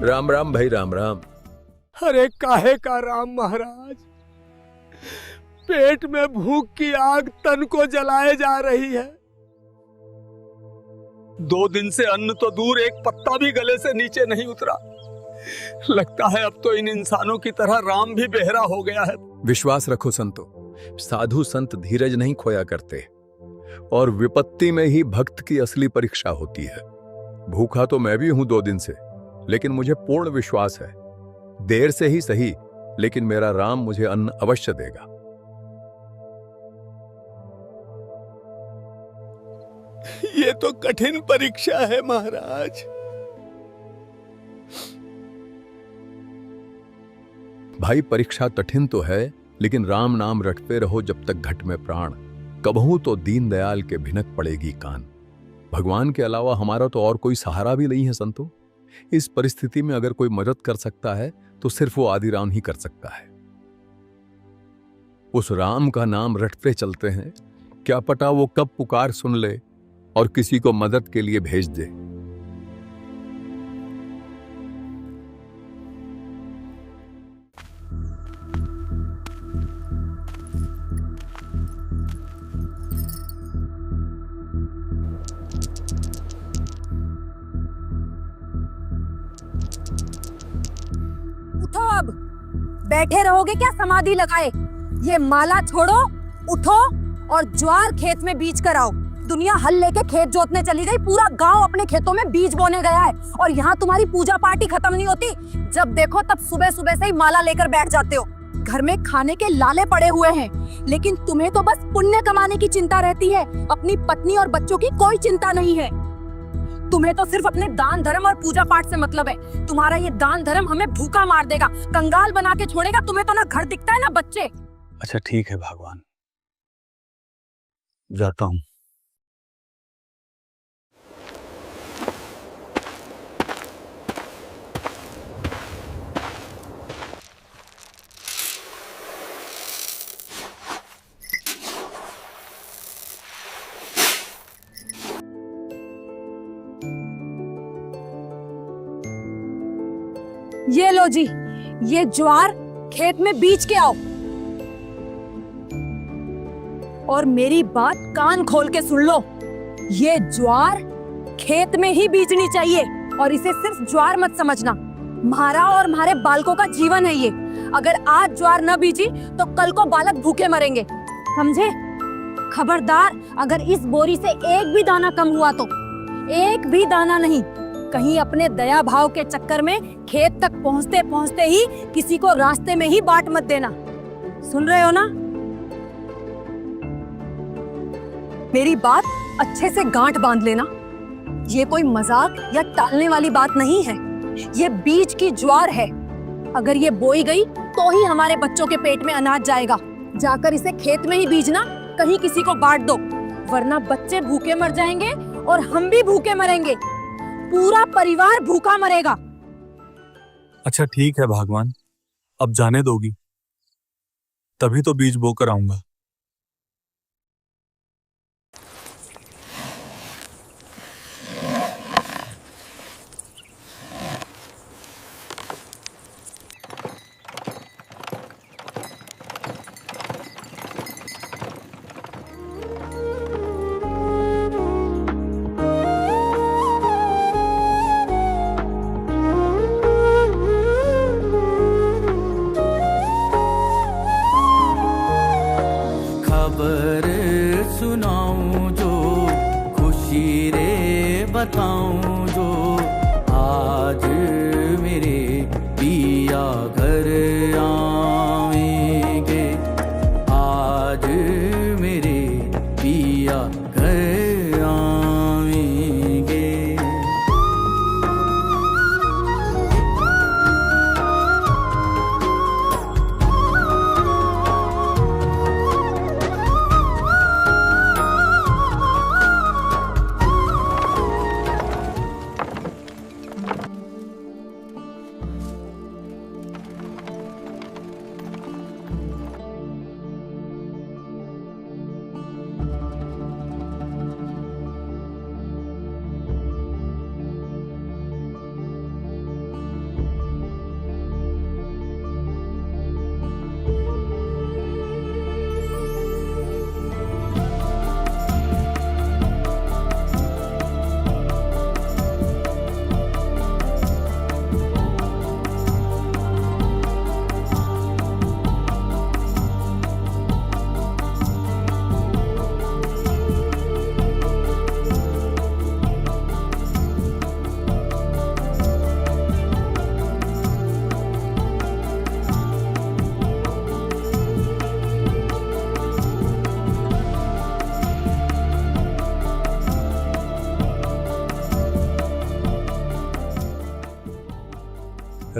राम राम भाई, राम राम। अरे काहे का राम महाराज, पेट में भूख की आग तन को जलाए जा रही है। 2 दिन से अन्न तो दूर, एक पत्ता भी गले से नीचे नहीं उतरा। लगता है अब तो इन इंसानों की तरह राम भी बेहरा हो गया है। विश्वास रखो संतो, साधु संत धीरज नहीं खोया करते और विपत्ति में ही भक्त की असली परीक्षा होती है। भूखा तो मैं भी हूं 2 दिन से, लेकिन मुझे पूर्ण विश्वास है, देर से ही सही, लेकिन मेरा राम मुझे अन्न अवश्य देगा। ये तो कठिन परीक्षा है महाराज। भाई परीक्षा कठिन तो है, लेकिन राम नाम रटते रहो जब तक घट में प्राण। कबहू तो दीनदयाल के भिनक पड़ेगी कान। भगवान के अलावा हमारा तो और कोई सहारा भी नहीं है संतो। इस परिस्थिति में अगर कोई मदद कर सकता है तो सिर्फ वो आदि राम ही कर सकता है। उस राम का नाम रटते चलते हैं, क्या पता वो कब पुकार सुन ले और किसी को मदद के लिए भेज दे। उठो अब, बैठे रहोगे क्या समाधि लगाए? ये माला छोड़ो, उठो और ज्वार खेत में बीज कर आओ। दुनिया हल लेके खेत जोतने चली गई, पूरा गांव अपने खेतों में बीज बोने गया है और यहाँ तुम्हारी पूजा पार्टी खत्म नहीं होती। जब देखो तब सुबह सुबह से ही माला लेकर बैठ जाते हो। घर में खाने के लाले पड़े हुए हैं, लेकिन तुम्हें तो बस पुण्य कमाने की चिंता रहती है, अपनी पत्नी और बच्चों की कोई चिंता नहीं है। तुम्हें तो सिर्फ अपने दान धर्म और पूजा पाठ से मतलब है। तुम्हारा ये दान धर्म हमें भूखा मार देगा, कंगाल बना के छोड़ेगा। तुम्हें तो ना घर दिखता है ना बच्चे। अच्छा ठीक है भगवान, जाता हूं। ये लो जी, ये ज्वार खेत में बीज के आओ। और मेरी बात कान खोल के सुन लो, ये ज्वार खेत में ही बीजनी चाहिए और इसे सिर्फ ज्वार मत समझना। हमारा और हमारे बालकों का जीवन है ये। अगर आज ज्वार न बीजी तो कल को बालक भूखे मरेंगे, समझे? खबरदार, अगर इस बोरी से एक भी दाना कम हुआ तो, एक भी दाना नहीं, कहीं अपने दया भाव के चक्कर में खेत तक पहुंचते पहुंचते ही किसी को रास्ते में ही बांट मत देना। सुन रहे हो ना? मेरी बात अच्छे से गांठ बांध लेना। ये कोई मजाक या टालने वाली बात नहीं है। ये बीज की ज्वार है। अगर ये बोई गई तो ही हमारे बच्चों के पेट में अनाज जाएगा। जाकर इसे खेत में ही बीजना, कहीं किसी को बांट दो, वरना बच्चे भूखे मर जाएंगे और हम भी भूखे मरेंगे। पूरा परिवार भूखा मरेगा। अच्छा ठीक है भगवान, अब जाने दोगी? तभी तो बीज बोकर आऊंगा। बताऊं जो आज मेरे पिया घर आएंगे, आज मेरे पिया घर आएंगे।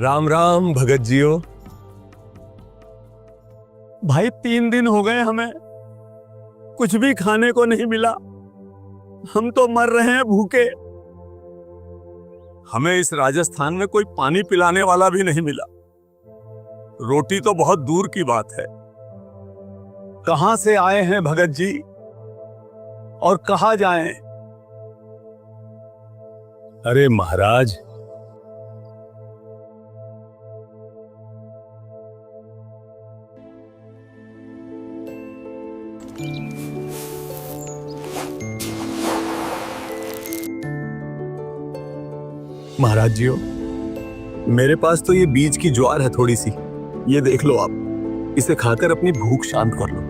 राम राम भगत जियो। भाई 3 दिन हो गए, हमें कुछ भी खाने को नहीं मिला। हम तो मर रहे हैं भूखे। हमें इस राजस्थान में कोई पानी पिलाने वाला भी नहीं मिला। रोटी तो बहुत दूर की बात है। कहां से आए हैं भगत जी और कहां जाएं? अरे महाराज, महाराज जियो, मेरे पास तो ये बीज की ज्वार है थोड़ी सी, ये देख लो आप। इसे खाकर अपनी भूख शांत कर लो।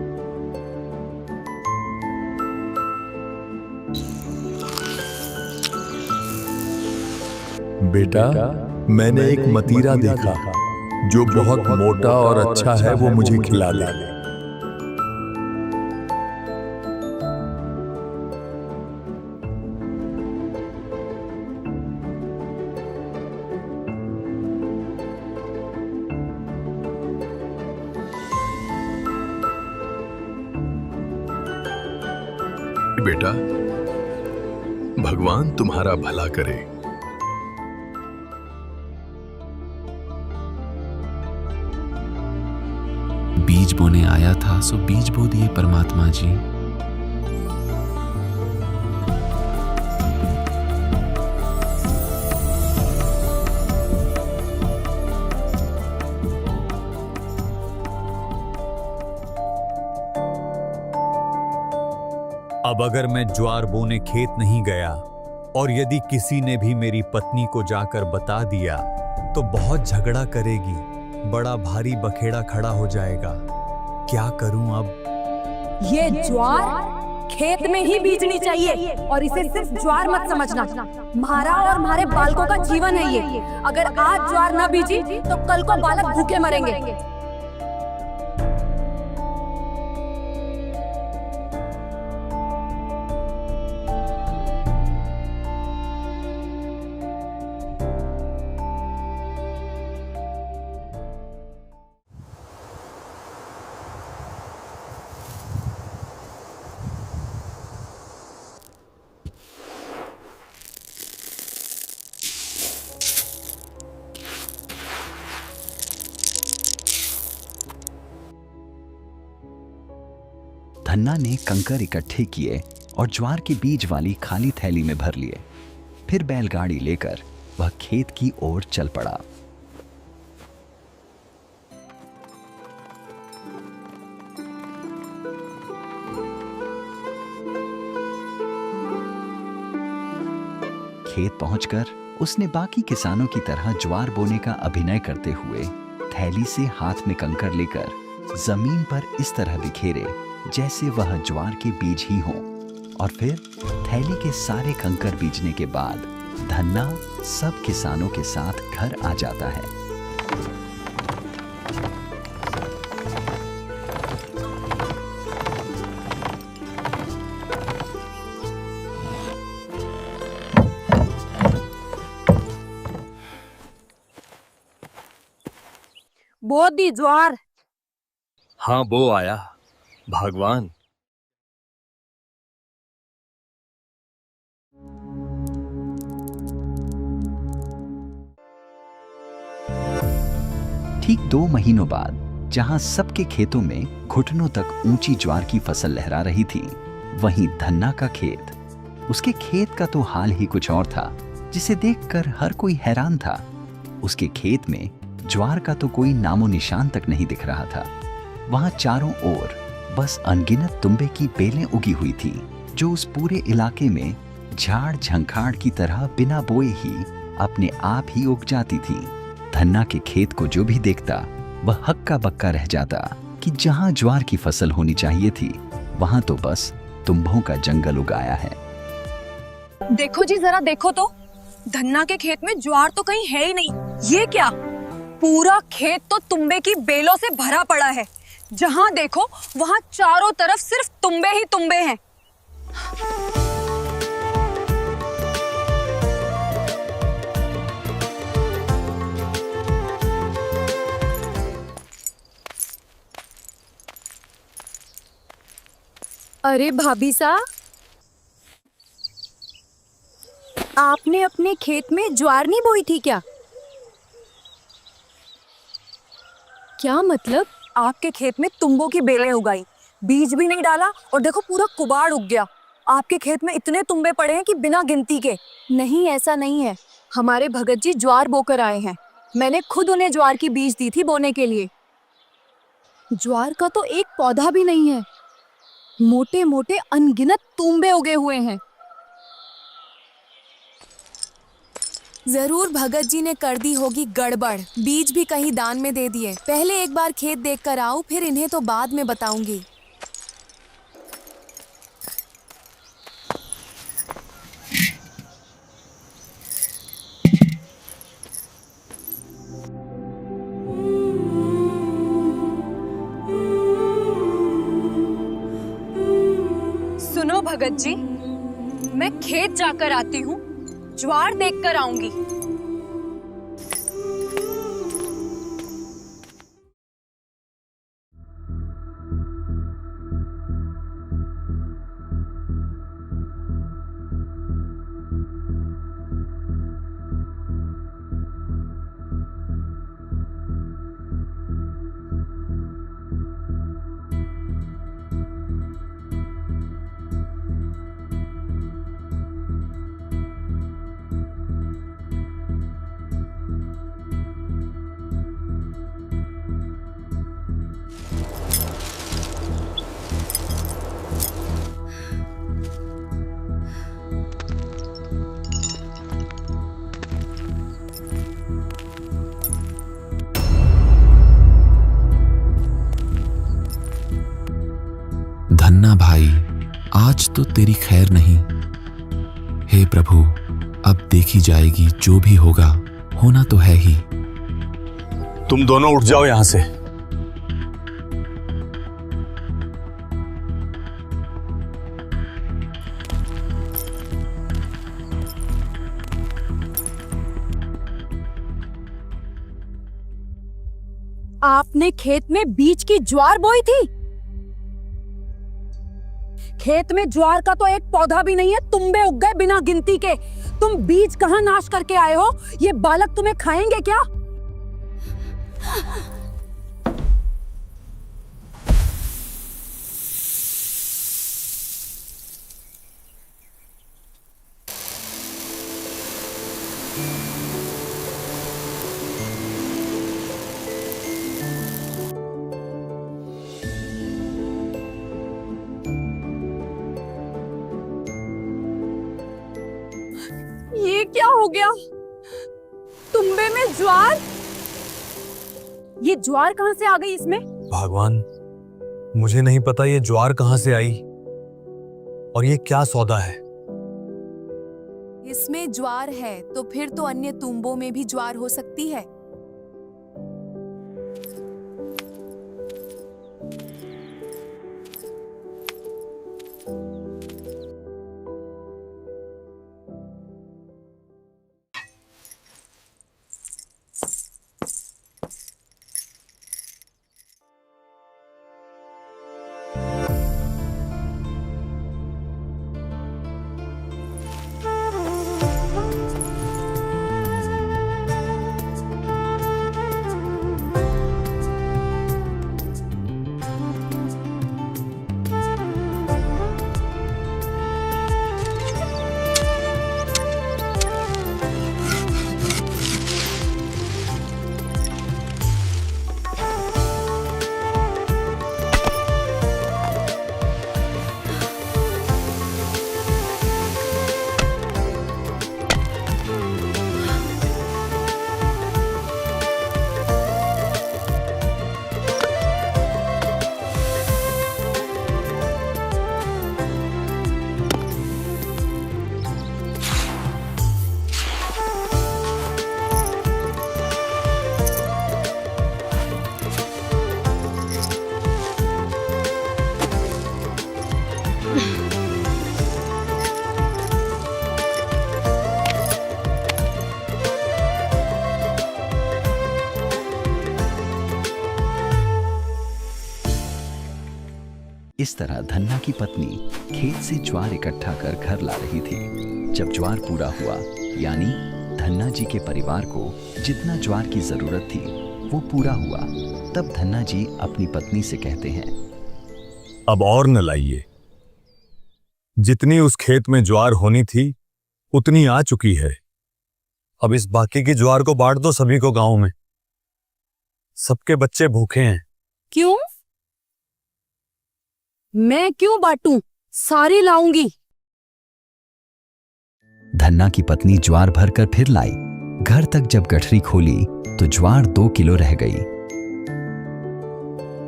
बेटा, मैंने एक मतीरा देखा जो बहुत मोटा और अच्छा है, वो मुझे खिला दे। बेटा, भगवान तुम्हारा भला करे। बीज बोने आया था सो बीज बो दिए परमात्मा जी। अब अगर मैं ज्वार बोने खेत नहीं गया और यदि किसी ने भी मेरी पत्नी को जाकर बता दिया तो बहुत झगड़ा करेगी, बड़ा भारी बखेड़ा खड़ा हो जाएगा। क्या करूं अब? ये ज्वार खेत में ही बीजनी चाहिए और इसे सिर्फ ज्वार मत समझना। हमारा और हमारे बालकों का जीवन है ये। अगर आज ज्वार न बीजी तो कल को बालक भूखे मरेंगे। धन्ना ने कंकर इकट्ठे किए और ज्वार के बीज वाली खाली थैली में भर लिए। फिर बैलगाड़ी लेकर वह खेत की ओर चल पड़ा। खेत पहुंचकर उसने बाकी किसानों की तरह ज्वार बोने का अभिनय करते हुए थैली से हाथ में कंकर लेकर जमीन पर इस तरह बिखेरे जैसे वह ज्वार के बीज ही हों। और फिर थैली के सारे कंकर बीजने के बाद धन्ना सब किसानों के साथ घर आ जाता है। बो दी ज्वार। हाँ, बो आया भगवान। ठीक 2 महीनों बाद जहां सबके खेतों में घुटनों तक ऊंची ज्वार की फसल लहरा रही थी, वहीं धन्ना का खेत, उसके खेत का तो हाल ही कुछ और था, जिसे देखकर हर कोई हैरान था। उसके खेत में ज्वार का तो कोई नामो निशान तक नहीं दिख रहा था। वहां चारों ओर बस अनगिनत तुंबे की बेलें उगी हुई थी, जो उस पूरे इलाके में झाड़ झंखाड़ की तरह बिना बोए ही अपने आप ही उग जाती थी। धन्ना के खेत को जो भी देखता वह हक्का बक्का रह जाता कि जहां ज्वार की फसल होनी चाहिए थी, वहां तो बस तुम्बों का जंगल उगाया है। देखो जी, जरा देखो तो, धन्ना के खेत में ज्वार तो कहीं है ही नहीं। ये क्या, पूरा खेत तो तुम्बे की बेलों से भरा पड़ा है। जहां देखो वहां चारों तरफ सिर्फ तुम्बे ही तुम्बे हैं। अरे भाभी साहब, आपने अपने खेत में ज्वार नहीं बोई थी क्या? क्या मतलब? आपके खेत में तुंबों की बेलें उगाई, बीज भी नहीं डाला और देखो पूरा कुबाड़ उग गया। आपके खेत में इतने तुंबे पड़े हैं कि बिना गिनती के। नहीं, ऐसा नहीं है। हमारे भगत जी ज्वार बोकर आए हैं। मैंने खुद उन्हें ज्वार की बीज दी थी बोने के लिए। ज्वार का तो एक पौधा भी नहीं है, मोटे मोटे अनगिनत तुंबे उगे हुए हैं। जरूर भगत जी ने कर दी होगी गड़बड़, बीज भी कहीं दान में दे दिए। पहले एक बार खेत देख कर आऊं, फिर इन्हें तो बाद में बताऊंगी। सुनो भगत जी, मैं खेत जाकर आती हूँ, ज्वार देखकर आऊंगी। धन्ना भाई, आज तो तेरी खैर नहीं। हे प्रभु, अब देखी जाएगी, जो भी होगा होना तो है ही। तुम दोनों उठ जाओ यहां से। आपने खेत में बीज की ज्वार बोई थी? खेत में ज्वार का तो एक पौधा भी नहीं है, तुंबे उग गए बिना गिनती के। तुम बीज कहां नाश करके आए हो? ये बालक तुम्हें खाएंगे क्या? ये क्या हो गया? तुंबे में ज्वार? ये ज्वार कहां से आ गई इसमें? भगवान, मुझे नहीं पता ये ज्वार कहां से आई और ये क्या सौदा है। इसमें ज्वार है तो फिर तो अन्य तुंबों में भी ज्वार हो सकती है। इस तरह धन्ना की पत्नी खेत से ज्वार इकट्ठा कर घर ला रही थी। जब ज्वार पूरा हुआ, यानी धन्ना जी के परिवार को जितना ज्वार की जरूरत थी वो पूरा हुआ, तब धन्ना जी अपनी पत्नी से कहते हैं, अब और न लाइए। जितनी उस खेत में ज्वार होनी थी उतनी आ चुकी है। अब इस बाकी की ज्वार को बांट दो सभी को गांव में। सबके बच्चे भूखे हैं। क्यों? मैं क्यों बांटूं? सारी लाऊंगी। धन्ना की पत्नी ज्वार भरकर फिर लाई। घर तक जब गठरी खोली तो ज्वार 2 किलो रह गई।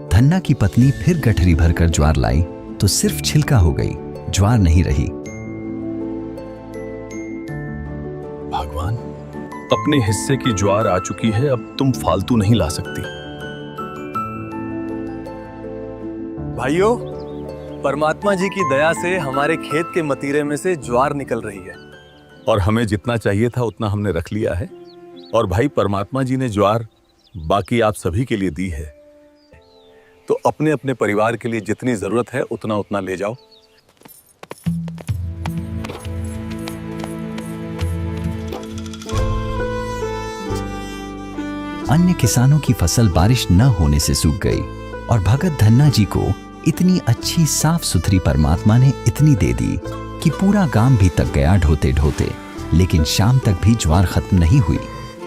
धन्ना की पत्नी फिर गठरी भरकर ज्वार लाई तो सिर्फ छिलका हो गई, ज्वार नहीं रही। भगवान, अपने हिस्से की ज्वार आ चुकी है, अब तुम फालतू नहीं ला सकती। भाइयों, परमात्मा जी की दया से हमारे खेत के मतीरे में से ज्वार निकल रही है। और हमें जितना चाहिए था उतना हमने रख लिया है। और भाई, परमात्मा जी ने ज्वार बाकी आप सभी के लिए दी है, तो अपने अपने परिवार के लिए जितनी जरूरत है उतना उतना ले जाओ। अन्य किसानों की फसल बारिश न होने से सूख गई और भगत धन्ना जी को इतनी अच्छी साफ सुथरी परमात्मा ने इतनी दे दी कि पूरा गांव भी तक गया ढोते ढोते, लेकिन शाम तक भी ज्वार खत्म नहीं हुई।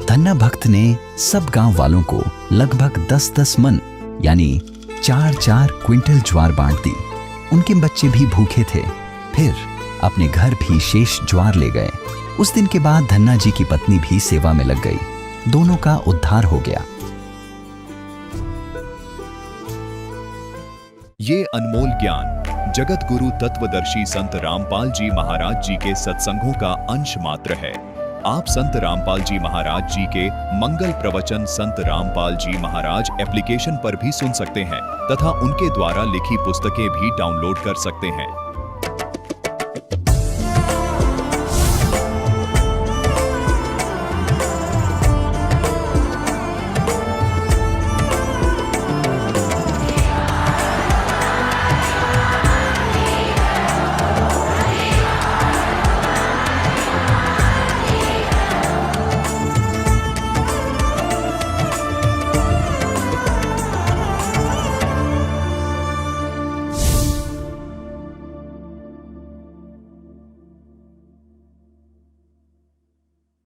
धन्ना भक्त ने सब गांव वालों को लगभग 10-10 मन यानी 4-4 क्विंटल ज्वार बांट दी। उनके बच्चे भी भूखे थे। फिर अपने घर भी शेष ज्वार ले गए। उस दिन के बाद धन्ना जी की पत्नी भी सेवा में लग गई। दोनों का उद्धार हो गया। ये अनमोल ज्ञान जगत गुरु तत्वदर्शी संत रामपाल जी महाराज जी के सत्संगों का अंश मात्र है। आप संत रामपाल जी महाराज जी के मंगल प्रवचन संत रामपाल जी महाराज एप्लीकेशन पर भी सुन सकते हैं तथा उनके द्वारा लिखी पुस्तकें भी डाउनलोड कर सकते हैं।